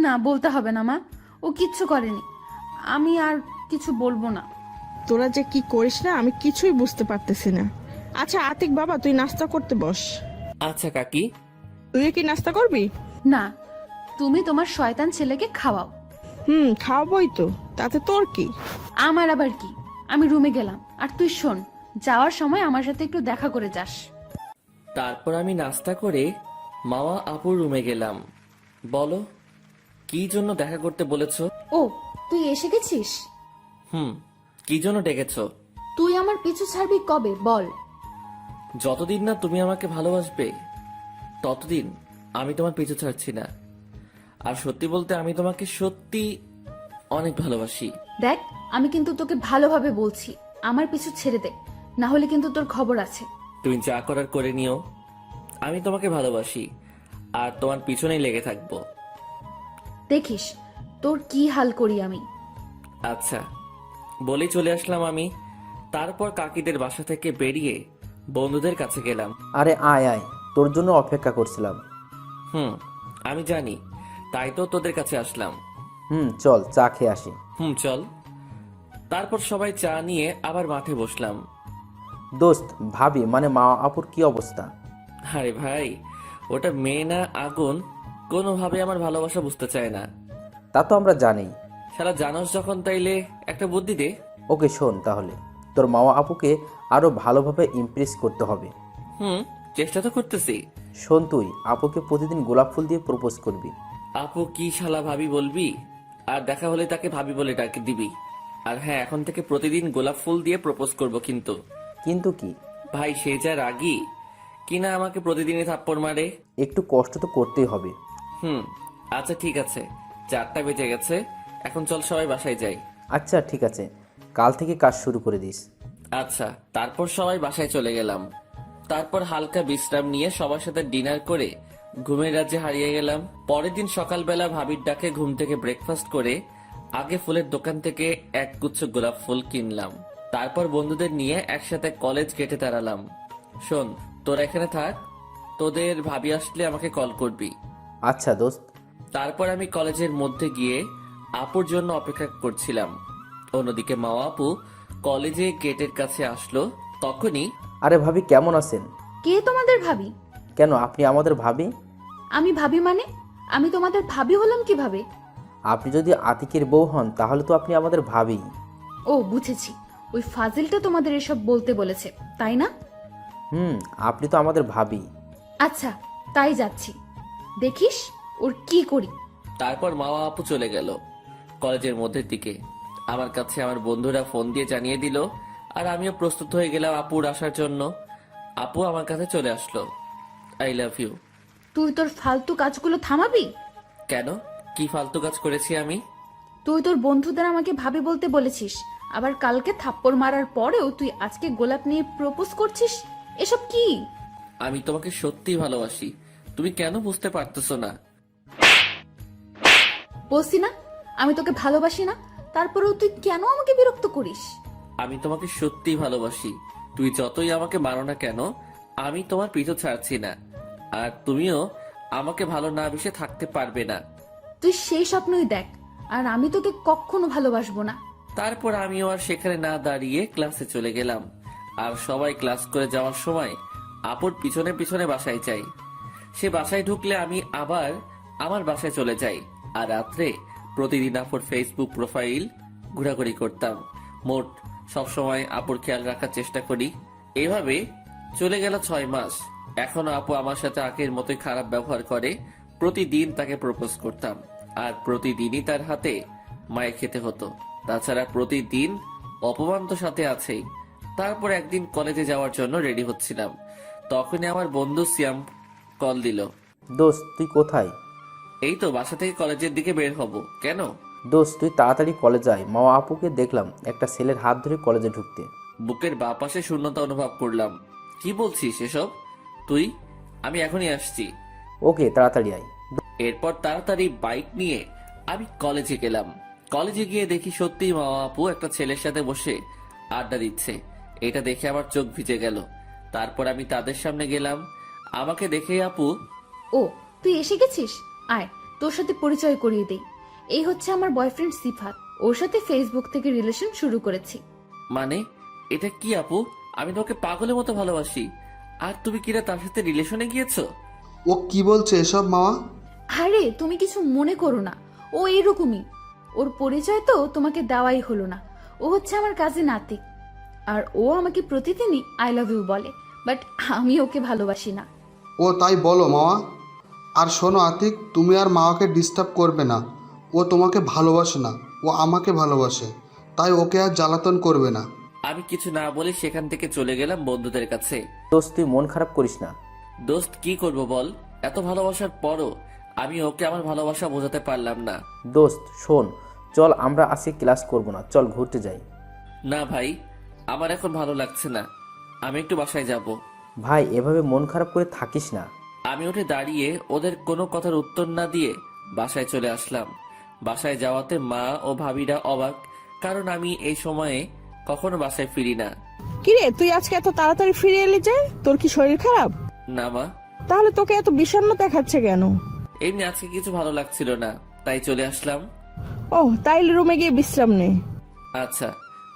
না, বলতে হবে না মা, ও কিচ্ছু করেনি। আমি আর কিছু বলবো না। তোরা যে কি করিস না, আমি কিছুই বুঝতে পারতেছি না। আচ্ছা আতিক বাবা, তুই নাস্তা করতে বস। আচ্ছা কাকি। তুই কি নাস্তা করবি? না, তুমি তোমার শয়তান ছেলেকে খাওয়াও। খাওয়াবই তো, তাতে তোর কি? আমার আবার কি? আমি রুমে গেলাম। আর তুই শোন, যাওয়ার সময় আমার সাথে একটু দেখা করে যাস। তারপর আমি নাস্তা করে মামা আপুর রুমে গেলাম। বলো, কি জন্য দেখা করতে বলেছো? ও, তুই এসে গেছিস? কি জন্য ডেকেছো? তুই আমার পিছু ছাড়বি কবে বল? যতদিন না তুমি আমাকে ভালোবাসবে ততদিন আমি তোমার পিছু ছাড়ছি না। আর সত্যি বলতে আমি তোমাকে সত্যি অনেক ভালোবাসি। দেখ, আমি কিন্তু তোকে ভালোভাবে বলছি, আমার পিছু ছেড়ে দে, না হলে কিন্তু তোর খবর আছে। তুমি যা করার করে নিও, আমি তোমাকে ভালোবাসি আর তোমার পিছনেই লেগে থাকবো। দেখিস তোর কি হাল করি আমি। আচ্ছা বলেই চলে আসলাম আমি। তারপর কাকিদের বাসা থেকে বেরিয়ে বন্ধুদের কাছে গেলাম। আরে আয় আয়, তোর জন্য অপেক্ষা করছিলাম। আমি জানি, তাই তো তোদের কাছে আসলাম। চল চা খেয়ে আসি। চল। তারপর সবাই চা নিয়ে আবার মাঠে বসলাম। দোস্ত, ভাবি মানে মা আপুর কি অবস্থা? আরে ভাই, ওটা মেয়ে না আগুন, কোনোভাবে আমার ভালোবাসা বুঝতে চায় না। তা তো আমরা জানি। সারা জানোস যখন, তাইলে একটা বুদ্ধি দে। ওকে শোন, তাহলে তোর মামা আপুকে আরো ভালোভাবে ইমপ্রেস করতে হবে। চেষ্টা তো করতেছি। শোন, তুই আপুকে প্রতিদিন গোলাপ ফুল দিয়ে প্রপোজ করবি। আপু কি শালা ভাবি বলবি? আর দেখা হলে তাকে ভাবি বলে ডাকে দিবি। আর হ্যাঁ, এখন থেকে প্রতিদিন গোলাপ ফুল দিয়ে প্রপোজ করব। কিন্তু কিন্তু কি ভাই, সে যা রাগী কিনা আমাকে প্রতিদিনই থাপ্পড় মারে। একটু কষ্ট তো করতেই হবে। আচ্ছা ঠিক আছে, 4টা বেজে গেছে, এখন চল সবাই বাসায় যাই। আচ্ছা ঠিক আছে, কাল থেকে কাজ শুরু করে দিস। আচ্ছা। তারপর সবাই বাসায় চলে গেলাম। তারপর হালকা বিশ্রাম নিয়ে সবার সাথে ডিনার করে ঘুমের রাজ্যে হারিয়ে গেলাম। পরের দিন সকালবেলা ভাবির ডাকে ঘুম থেকে ব্রেকফাস্ট করে আগে ফুলের দোকান থেকে এক গুচ্ছ গোলাপ ফুল কিনলাম। তারপর বন্ধুদের নিয়ে একসাথে কলেজ গেটে দাঁড়ালাম। শোন, তোরা এখানে থাক, তোদের ভাবি আসলে আমাকে কল করবি। আচ্ছা দোস্ত। তারপর আমি কলেজের মধ্যে গিয়ে আপুর জন্য অপেক্ষা করছিলাম। অন্যদিকে মা আপু কলেজে গেটের কাছে আসলো। তখনই, আরে ভাবি কেমন আছেন? কে তোমাদের ভাবি? কেন আপনি আমাদের ভাবি? আমি ভাবি মানে? আমি তোমাদের ভাবি হলাম কিভাবে? আপনি যদি আতিকের বউ হন তাহলে তো আপনি আমাদের ভাবি। ও বুঝেছি, ওই ফাজিলটা তোমাদের এসব বলতে বলেছে, তাই না? আপনি তো আমাদের ভাবি। আচ্ছা, তাই যাচ্ছি, দেখিস ওর কি করি। তারপর মা আপু চলে গেল কলেজের মধ্যের দিকে। আমার কাছে আমার বন্ধুরা ফোন দিয়ে জানিয়ে দিল, আর আমিও প্রস্তুত হয়ে গেলাম আপুর আসার জন্য। আপু আমার কাছে চলে আসলো। I love you. তুই তোর ফালতু কাজগুলো থামাবি? কেন? কি ফালতু কাজ করেছি আমি? তুই তোর বন্ধুদের আমাকে ভাবি বলতে বলেছিস, আবার কালকে থাপ্পড় মারার পরেও তুই আজকে গোলাপ নিয়ে প্রপোজ করছিস। এসব কি? আমি তোমাকে সত্যিই ভালোবাসি, তুমি কেন বুঝতে পারতেছো না? বলছি না আমি তোকে ভালোবাসি না, তারপরেও তুই কেন আমাকে বিরক্ত করিস? আমি তোমাকে সত্যিই ভালোবাসি, তুই যতই আমাকে মারো না কেন আমি তোমার পিছু ছাড়ছি না, আর তুমিও আমাকে ভালো না বেসে থাকতে পারবে না। তুই সেই স্বপ্নই দেখ, আর আমি তোকে কখনো ভালোবাসবো না। তারপর আমিও আর সেখানে না দাঁড়িয়ে ক্লাসে চলে গেলাম, আর সবাই ক্লাস করে যাওয়ার সময় আপুর পিছনে পিছনে বাসায় যাই। সে বাসায় ঢুকলে আমি আবার আমার বাসায় চলে যাই, আর রাত্রে প্রতিদিন আপুর ফেসবুক প্রোফাইল ঘোরাঘুরি করতাম। মোট সবসময় আপুর খেয়াল রাখার চেষ্টা করি। এভাবে চলে গেল 6 মাস। এখনো আপু আমার সাথে আগের মতোই খারাপ ব্যবহার করে। প্রতিদিন তাকে প্রপোজ করতাম, আর প্রতিদিনই তার হাতে মায়ের খেতে হতো। তাছাড়া প্রতিদিন অপমান তো সাথে আছেই। তারপর একদিন কলেজে যাওয়ার জন্য রেডি হচ্ছিলাম, তখনই আমার বন্ধু সিয়াম কল দিল। দোস্ত তুই কোথায়? এই তো বাসা থেকে কলেজের দিকে বের হব। কেন? দোস্ত তুই তাড়াতাড়ি কলেজ আয়, মাওয়া আপুকে দেখলাম একটা ছেলের হাত ধরে কলেজে ঢুকতে। বুকের বাঁ পাশে শূন্যতা অনুভব করলাম। কি বলছিস এসব তুই? আমি এখনই আসছি। ওকে তাড়াতাড়ি আয়। এরপর তাড়াতাড়ি বাইক নিয়ে আমি কলেজে গেলাম। কলেজে গিয়ে দেখি সত্যিই মামা আপু একটা ছেলের সাথে বসে আড্ডা দিচ্ছে। এটা দেখে আমার চোখ ভিজে গেল। তারপর আমি তাদের সামনে গেলাম। আমাকে দেখে আপু, ও তুই এসে গেছিস, আয় তোর সাথে পরিচয় করিয়ে দেই। এই হচ্ছে আমার বয়ফ্রেন্ড সিফাত, ওর সাথে ফেসবুক থেকে রিলেশন শুরু করেছি। মানে এটা কি আপু? আমি তোকে পাগলের মতো ভালোবাসি, আর তুমি কিনা তার সাথে রিলেশনে গিয়েছো? ও কি বলছে এসব মাওয়া? আরে তুমি কিছু মনে করো না, ও এইরকমই। ওর পরিচয় তো তোমাকে দেওয়াই হলো না। ও হচ্ছে আমার কাজিন আতিক, আর ও আমাকে প্রতিদিনই আই লাভ ইউ বলে, বাট আমি ওকে ভালোবাসি না। ও তাই বলো মাওয়া? আর শোনো আতিক, তুমি আর মাওয়াকে ডিস্টার্ব করবে না। ও তোমাকে ভালোবাসে না, ও আমাকে ভালোবাসে, তাই ওকে আর জ্বালাতন করবে না। আমি কিছু না বলে সেখান থেকে চলে গেলাম বন্ধুদের কাছে। দোস্ত তুই মন খারাপ করিস না। দোস্ত কি করব বল, এত ভালোবাসার পরও আমি ওকে আমার ভালোবাসা বোঝাতে পারলাম না। দোস্ত শোন, চল আমরা আজকে ক্লাস করব না, চল ঘুরতে যাই। না ভাই, আমার এখন ভালো লাগছে না, আমি একটু বাসায় যাব। ভাই এভাবে মন খারাপ করে থাকিস না। আমি উঠে দাঁড়িয়ে ওদের কোনো কথার উত্তর না দিয়ে বাসায় চলে আসলাম। বাসায় যাওয়াতে মা ও ভাবিরা অবাক, কারণ আমি এই সময়ে কখনো বাসায় ফিরি না। কিরে তুই আজকে এত তাড়াতাড়ি ফিরে এলি যে? তোর কি শরীর খারাপ? না মা, তাহলে তোকে এত বিষণ্ণ দেখাচ্ছে কেন? এমনি আজকে কিছু ভালো লাগছিল না, তাই চলে আসলাম। ও তাইলে রুমে গিয়ে বিশ্রাম নে। আচ্ছা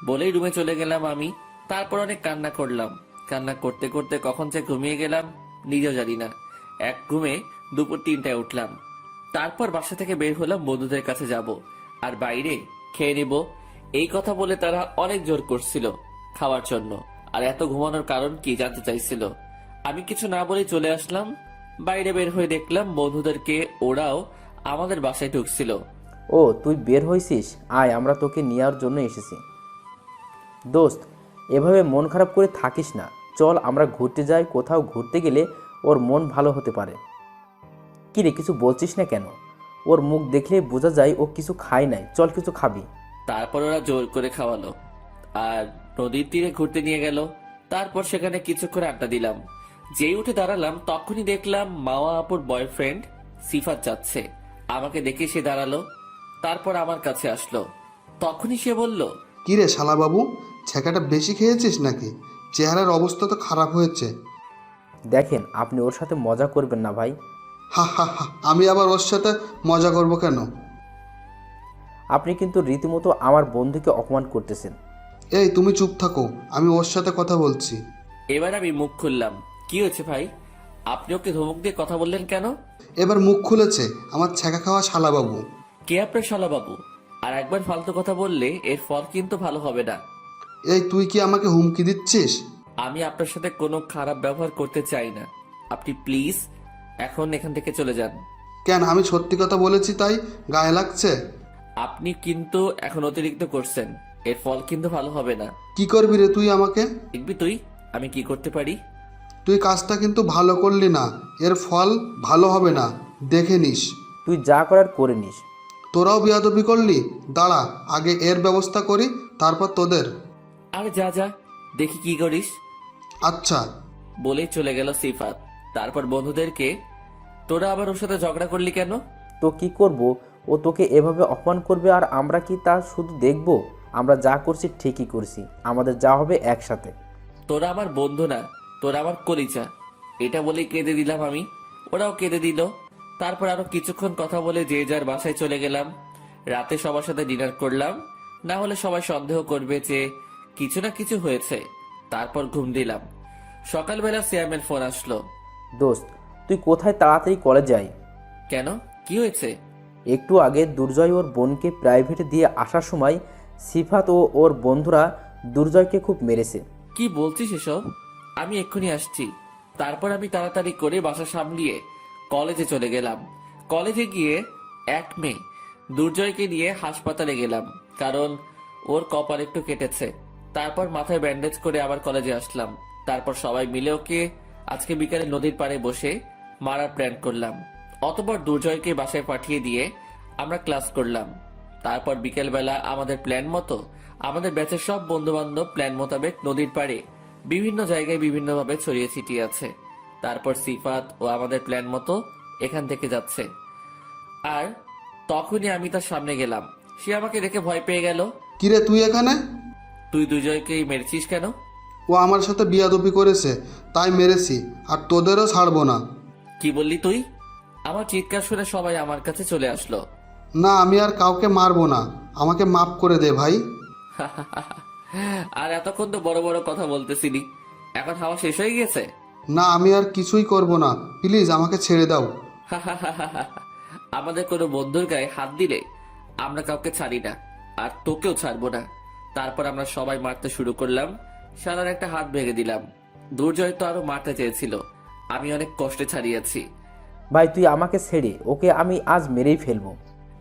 বলেই রুমে চলে গেলাম আমি। তারপর অনেক কান্না করলাম। কান্না করতে করতে কখন যে ঘুমিয়ে গেলাম নিজেও জানি না। এক ঘুমে দুপুর 3টায় উঠলাম। তারপর বাসা থেকে বের হলাম, বন্ধুদের কাছে যাব আর বাইরে খেয়ে নিব। এই কথা বলে তারা অনেক জোর করছিল খাওয়ার জন্য, আর এত ঘুমানোর কারণ কি জানতে চাইছিল। আমি কিছু না বলে চলে আসলাম। বাইরে বের হয়ে দেখলাম বন্ধুদেরকে, ওরাও আমাদের বাসায় ঢুকছিল। ও তুই বের হয়েছিস, আয় আমরা তোকে নেওয়ার জন্য এসেছি। দোস্ত এভাবে মন খারাপ করে থাকিস না, চল আমরা ঘুরতে যাই। কোথাও ঘুরতে গেলে ওর মন ভালো হতে পারে। কি রে কিছু বলছিস না কেন? ওর মুখ দেখলে বোঝা যায় ও কিছু খায় নাই, চল কিছু খাবি। তারপর ওরা জোর করে খাওয়ালো আর নদীর তীরে ঘুরতে নিয়ে গেল। তারপর সেখানে কিছুক্ষণ আড্ডা দিলাম। যেই উঠে দাঁড়ালাম তখনই দেখলাম মাওয়া আপুর বয়ফ্রেন্ড সিফাত যাচ্ছে। আমাকে দেখে সে দাঁড়ালো, তারপর আমার কাছে আসলো। তখনই সে বলল, কি রে শালাবাবু, ছেঁকাটা বেশি খেয়েছিস নাকি? চেহারার অবস্থা তো খারাপ হয়েছে। দেখেন আপনি ওর সাথে মজা করবেন না ভাই। হা হা হা, আমি আবার ওর সাথে মজা করব কেন? আপনি কিন্তু রীতিমতো আমার বন্ধুকে অপমান করতেছেন। এই তুমি চুপ থাকো, আমি ওর সাথে কথা বলছি। এবার আমি মুখ খুললাম। কি হয়েছে ভাই, আপনি ওকে ধমক দিয়ে কথা বললেন কেন? এবার মুখ খুলেছে আমার ছেঁকা খাওয়া শালাবাবু। কে আপনার শালাবাবু? আর একবার ফালতু কথা বললে এর ফল কিন্তু ভালো হবে না। এই তুই কি আমাকে হুমকি দিচ্ছিস? আমি আপনার সাথে কোনো খারাপ ব্যবহার করতে চাই না, আপনি প্লিজ এখন এখান থেকে চলে যান। কেন, আমি সত্যি কথা বলেছি তাই গায়ে লাগছে? আপনি কিন্তু এখন অতিরিক্ত করছেন, এর ফল কিন্তু ভালো হবে না। কি করবি রে তুই আমাকে? দেখবি তুই আমি কি করতে পারি। তুই কাজটা কিন্তু ভালো করলি না, এর ফল ভালো হবে না, দেখে নিস। তুই যা করার করে নিস। তোরাও বিয়াদবি করলি, দাঁড়া আগে এর ব্যবস্থা করি, তারপর তোদের। আরে যা যা, দেখি কি করিস। আচ্ছা। বলেই চলে গেল সিফাত। তারপর বন্ধুদেরকে, তোরা আবার ওর সাথে ঝগড়া করলি কেন? তো কি করব, ও তোকে এভাবে অপমান করবে আর আমরা কি তা শুধু দেখব? আমরা যা করছি ঠিকই করছি, আমাদের যা হবে একসাথে। তোরা আমার বন্ধু না, তোরা আমার কলিজা। এটা বলেই কেঁদে দিলাম আমি, ওরাও কেঁদে দিল। তারপর আরো কিছুক্ষণ কথা বলে যে যার বাসায় চলে গেলাম। রাতে সবার সাথে ডিনার করলাম, না হলে সবাই সন্দেহ করবে যে কিছু না কিছু হয়েছে। তারপর ঘুম দিলাম। সকালবেলা সিয়ামের ফোন আসলো। দোস্ত, তুই কোথায়? তাড়াতাড়ি কলেজ যাই। কেন, কি হয়েছে? একটু আগে দুর্জয় ওর বোনকে প্রাইভেটে দিয়ে আসার সময় সিফাত ও ওর বন্ধুরা দুর্জয়কে খুব মেরেছে। কি বলছিস এসব? আমি এক্ষুনি আসছি। তারপর আমি তাড়াতাড়ি করে বাসা সামলিয়ে কলেজে চলে গেলাম। কলেজে গিয়ে এক মেয়ে দুর্জয়কে নিয়ে হাসপাতালে গেলাম, কারণ ওর কপাল একটু কেটেছে। তারপর মাথায় ব্যান্ডেজ করে আবার কলেজে আসলাম। তারপর সবাই মিলে ওকে আজকে বিকালে নদীর পাড়ে বসে মারার প্ল্যান করলাম। অতঃপর দুর্জয়কে বাসায় পাঠিয়ে দিয়ে আমরা ক্লাস করলাম। তারপর বিকেলবেলা আমাদের প্ল্যান মতো আমাদের ব্যাচের সব বন্ধু বান্ধব প্ল্যান মোতাবেক নদীর পাড়ে বিভিন্ন জায়গায় বিভিন্নভাবে ছড়িয়ে ছিটিয়ে আছে। তারপর সিফাত ও আমাদের প্ল্যান মতো এখান থেকে যাচ্ছে, আর তখনই আমি তার সামনে গেলাম। সে আমাকে দেখে ভয় পেয়ে গেল। কিরে তুই এখানে? তুই দুর্জয়কেই মেরেছিস কেন? ও আমার সাথে বিয়াদবি করেছে, তাই মেরেছি, আর তোদেরও ছাড়বো না। কি বললি তুই? আমার চিৎকার শুনে সবাই আমার কাছে চলে আসলো। না, আমি আর কাউকে মারবো না, আমাকে মাফ করে দে ভাই। আর এতক্ষণ তো বড় বড় কথা বলতেছিলি, এখন হাওয়া শেষ হয়ে গেছে। না, আমি আর কিছুই করব না, প্লিজ আমাকে ছেড়ে দাও। আমাদের কোনো বন্ধুর গায়ে হাত দিলে আমরা কাউকে ছাড়ি না, আর তোকেও ছাড়বো না। তারপর আমরা সবাই মারতে শুরু করলাম। সারার একটা হাত ভেঙে দিলাম। দুর্জয় তো আরো মারতে চেয়েছিল, আমি অনেক কষ্টে ছাড়িয়েছি। ভাই তুই আমাকে ছেড়ে, ওকে আমি আজ মেরেই ফেলবো।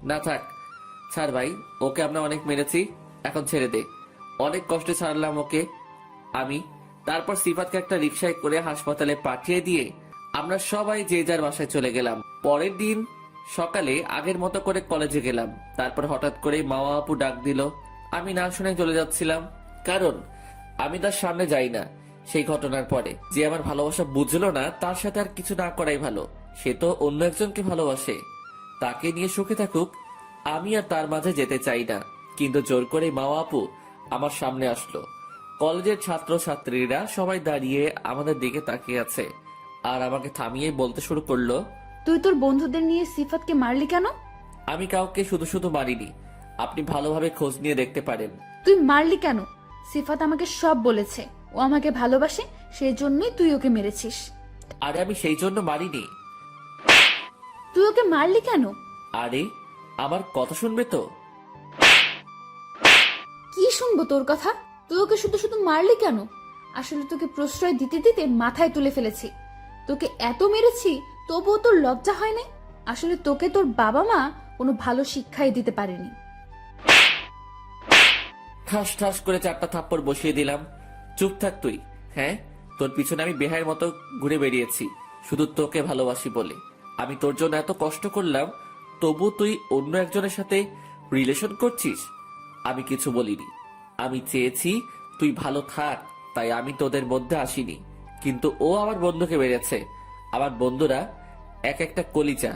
না থাক, ছাড় ভাই, ওকে আমরা অনেক মেরেছি, এখন ছেড়ে দে। অনেক কষ্টে ছাড়লাম ওকে আমি। তারপর সিফাতকে একটা রিকশায় করে হাসপাতালে পাঠিয়ে দিয়ে আমরা সবাই যে যার বাসায় চলে গেলাম। পরের দিন সকালে আগের মতো করে কলেজে গেলাম। তারপর হঠাৎ করে মাওয়া আপু ডাক দিল। আমি না শুনে চলে যাচ্ছিলাম, কারণ আমি তার সামনে যাই না। সেই ঘটনার পরে যে আমার ভালোবাসা বুঝলো না, তার সাথে আর কিছু না করাই ভালো। সে তো অন্য একজনকে ভালোবাসে, তাকে নিয়ে সুখে থাকুক। আমি আর তার মাঝে যেতে চাই না। কিন্তু জোর করে মাওয়া আপু আমার সামনে আসলো। কলেজের ছাত্র ছাত্রীরা সবাই দাঁড়িয়ে আমাদের দিকে তাকিয়ে আছে, আর আমাকে থামিয়ে বলতে শুরু করলো, তুই তোর বন্ধুদের নিয়ে সিফাতকে মারলি কেন? আমি কাউকে শুধু শুধু মারিনি, আপনি ভালোভাবে খোঁজ নিয়ে দেখতে পারেন। তুই মারলি কেন? সিফাত আমাকে সব বলেছে, ও আমাকে ভালোবাসে, সেই জন্যই তুই ওকে মেরেছিস। আরে আমি সেই জন্য মারিনি। তুই ওকে মারলি কেন? আরে আমার কথা শুনবে তো? কি শুনবো তোর কথা? তুই ওকে শুধু শুধু মারলি কেন? আসলে তোকে প্রশ্রয় দিতে দিতে মাথায় তুলে ফেলেছি। তোকে এত মেরেছি, তবুও তোর লজ্জা হয় না? আসলে তোকে তোর বাবা মা কোনো ভালো শিক্ষাই দিতে পারেনি। ঠাস ঠাস করে 4টা থাপ্পড় বসিয়ে দিলাম। চুপ থাক তুই। হ্যাঁ, তোর পিছনে আমি বেহায়ের মতো ঘুরে বেরিয়েছি শুধু তোকে ভালোবাসি বলে। আমি তোর জন্য এত কষ্ট করলাম, তবু তুই অন্য একজনের সাথে রিলেশন করছিস। আমি কিছু বলিনি, আমি চেয়েছি তুই ভালো থাক, তাই আমি তোদের মধ্যে আসিনি। কিন্তু ও আমার বন্ধুকে মেরেছে। আমার বন্ধুরা এক একটা কলিজা।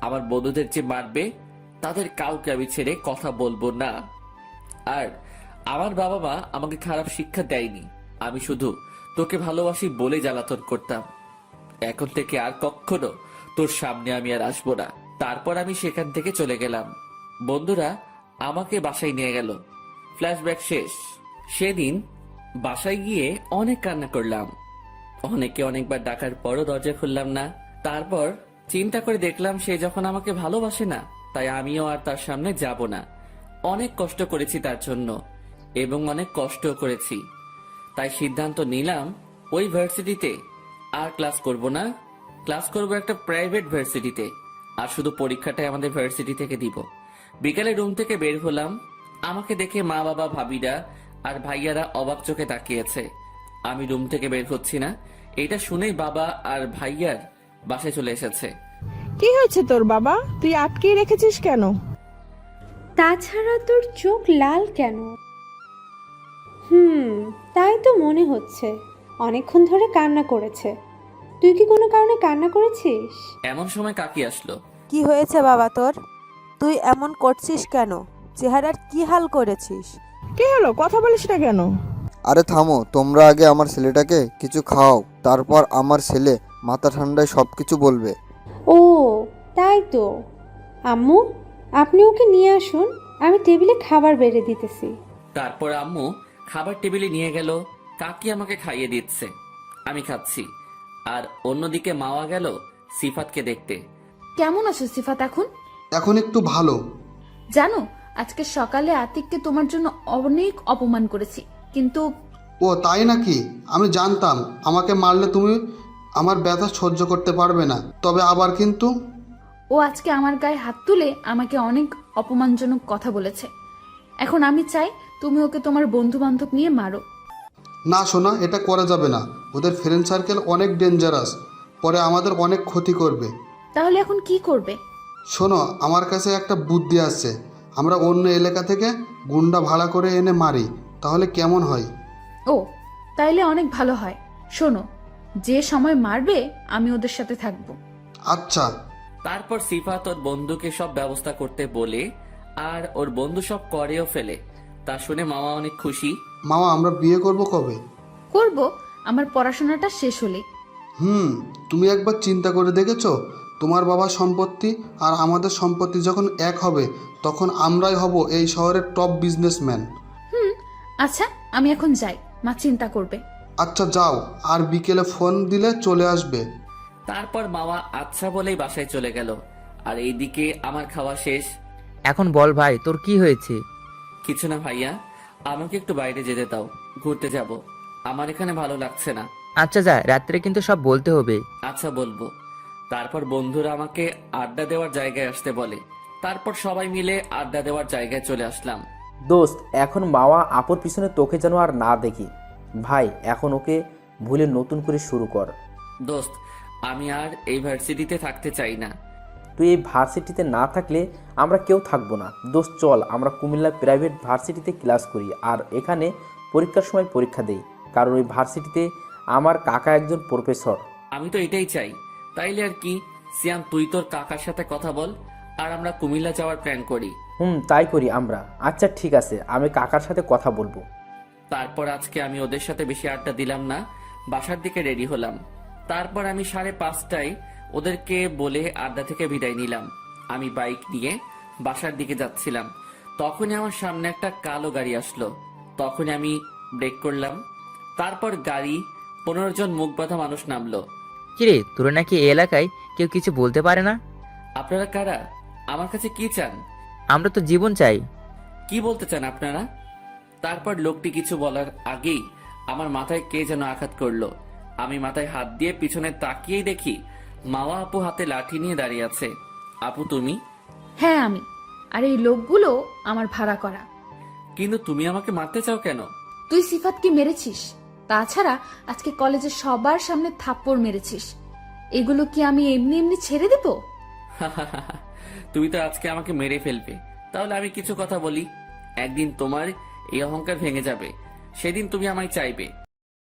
আমার বন্ধুদের যে মারবে তাদের কাউকে আমি ছেড়ে কথা বলবো না। আর আমার বাবা মা আমাকে খারাপ শিক্ষা দেয়নি, আমি শুধু তোকে ভালোবাসি বলে জ্বালাতন করতাম। এখন থেকে আর কখনো তোর সামনে আমি আর আসবো না। তারপর আমি সেখান থেকে চলে গেলাম। বন্ধুরা আমাকে বাসায় নিয়ে গেল। ফ্ল্যাশব্যাক শেষ। সেদিন বাসায় গিয়ে অনেক কান্না করলাম। অনেকে অনেকবার ডাকার পরও দরজা খুললাম না। তারপর চিন্তা করে দেখলাম সে যখন আমাকে ভালোবাসে না, তাই আমিও আর তার সামনে যাব না। অনেক কষ্ট করেছি তার জন্য, এবং অনেক কষ্টও করেছি। তাই সিদ্ধান্ত নিলাম ওই ভার্সিটিতে আর ক্লাস করব না। ক্লাস করব একটা প্রাইভেট ভার্সিটিতে, আর শুধু পরীক্ষাটাই আমাদের ভার্সিটি থেকে দিব। বিকালে রুম থেকে বের হলাম। আমাকে দেখে মা বাবা ভাবিরা আর ভাইয়ারা অবাক চোখে তাকিয়েছে। আমি রুম থেকে বের হচ্ছি না, এটা শুনেই বাবা আর ভাইয়ার বাসায় চলে এসেছে। কি হয়েছে তোর বাবা, তুই আটকে রেখেছিস কেন? তাছাড়া তোর চোখ লাল কেন? তাই তো মনে হচ্ছে অনেকক্ষণ ধরে কান্না করেছে। তুই কি কোনো কারণে কান্না করেছিস? এমন সময় কাকি আসলো। কি হয়েছে বাবা তোর? তুই এমন করছিস কেন? চেহারার কি হাল করেছিস? কি হলো, কথা বলিস না কেন? আরে থামো, তোমরা আগে আমার ছেলেটাকে কিছু খাও, তারপর আমার ছেলে মাথা ঠান্ডায় সব কিছু বলবে। ও তাই তো। আম্মু, আপনি ওকে নিয়ে আসুন, আমি টেবিলে খাবার বেড়ে দিতেছি। তারপর আম্মু খাবার টেবিলে নিয়ে গেল। কাকি আমাকে খাইয়ে দিচ্ছে, আমি খাচ্ছি। আর অন্যদিকে মাওয়া গেল সিফাতকে দেখতে। কেমন আছো সিফাত এখন? এখন একটু ভালো। জানো, আজকে সকালে আতিককে তোমার জন্য অনেক অপমান করেছি, কিন্তু ও তাই নাকি? আমি জানতাম আমাকে মারলে তুমি আমার ব্যথা সহ্য করতে পারবে না, তবে আবার কিন্তু ও আজকে আমার গায়ে হাত তুলে আমাকে অনেক অপমানজনক কথা বলেছে। এখন আমি চাই তুমি ওকে তোমার বন্ধু বান্ধব নিয়ে মারো। না সোনা, এটা করা যাবে না। ওদের ফ্রেন্ড সার্কেল অনেক ডেঞ্জারাস, পরে আমাদের অনেক ক্ষতি করবে। তাহলে এখন কি করবে? শোনো, আমার কাছে একটা বুদ্ধি আছে। আমরা অন্য এলাকা থেকে গুন্ডা ভাড়া করে এনে মারি, তাহলে কেমন হয়? ও তাইলে অনেক ভালো হয়। শোনো, যে সময় মারবে আমি ওদের সাথে থাকবো। আচ্ছা। তারপর সিফাত ওর বন্ধুকে সব ব্যবস্থা করতে বলে, আর ওর বন্ধু সব করেও ফেলে। তা শুনে মামা অনেক খুশি। মামা, আমরা বিয়ে করব কবে? করব আমার পড়াশোনাটা শেষ হলেই। তুমি একবার চিন্তা করে দেখেছো, তোমার বাবার সম্পত্তি আর আমাদের সম্পত্তি যখন এক হবে, তখন আমরাই হব এই শহরের টপ বিজনেসম্যান। আচ্ছা, আমি এখন যাই, মা চিন্তা করবে। আচ্ছা যাও, আর বিকেলে ফোন দিলে চলে আসবে। তারপর মামা আচ্ছা বলেই বাসায় চলে গেল। আর এইদিকে আমার খাওয়া শেষ। এখন বল ভাই, তোর কি হয়েছে? কিছু না ভাইয়া, আমাকে একটু বাইরে যেতে দাও, ঘুরতে যাব। আমার এখানে ভালো লাগছে না। আচ্ছা যা, রাত্রে কিন্তু সব বলতে হবে। আচ্ছা বলবো। তারপর বন্ধুরা আমাকে আড্ডা দেওয়ার জায়গায় আসতে বলে। তারপর সবাই মিলে আড্ডা দেওয়ার জায়গায় চলে আসলাম। দোস্ত, এখন মাওয়া আপুর পিছনে তোকে যেন আর না দেখি। ভাই, এখন ওকে ভুলে নতুন করে শুরু কর। দোস্ত, আমি আর এই ভার্সিটিতে থাকতে চাই না। তুই এই ভার্সিটিতে না থাকলে আমরা কেউ থাকবো না। দোস্ত চল, আমরা কুমিল্লা প্রাইভেট ভার্সিটিতে ক্লাস করি আর এখানে পরীক্ষার সময় পরীক্ষা দেই, কারণ ওই ভার্সিটিতে আমার কাকা একজন প্রফেসর। আমি তো এটাই চাই। তাইলে আর কি, সিয়াম তুই তোর কাকার সাথে কথা বল, আর আমরা কুমিল্লা যাওয়ার প্ল্যান করি। তাই করি আমরা। আচ্ছা ঠিক আছে, আমি কাকার সাথে কথা বলবো। তারপর আজকে আমি ওদের সাথে বেশি আড্ডা দিলাম না, বাসার দিকে রেডি হলাম। তারপর আমি 5:30টায় ওদেরকে বলে আড্ডা থেকে বিদায় নিলাম। আমি বাইক নিয়ে বাসার দিকে যাচ্ছিলাম, তখনই আমার সামনে একটা কালো গাড়ি আসলো। তখনই আমি ব্রেক করলাম। তারপর গাড়ি 15 জন মুখ বাঁধা মানুষ নামলো। কিরে, তোর নাকি এই এলাকায় কেউ কিছু বলতে পারে না? আপনারা কারা? আমার কাছে কি চান? আমরা তো জীবন চাই। কি বলতে চান আপনারা? তারপর লোকটি কিছু বলার আগেই আমার মাথায় কে যেন আঘাত করলো। আমি মাথায় হাত দিয়ে পিছনে তাকিয়েই দেখি মাওয়া আপু হাতে লাঠি নিয়ে দাঁড়িয়ে আছে। আপু তুমি? হ্যাঁ আমি। আর এই লোকগুলো আমার ভাড়া করা। কিন্তু তুমি আমাকে মারতে চাও কেন? তুই সিফাতকে মেরেছিস, তাছাড়া আজকে কলেজে সবার সামনে থাপ্পড় মেরেছিস। এগুলো কি আমি এমনি এমনি ছেড়ে দেব? তুমি তো আজকে আমাকে মেরে ফেলবে। তাহলে আমি কিছু কথা বলি। একদিন তোমার এই অহংকার ভেঙে যাবে, সেদিন তুমি আমায় চাইবে।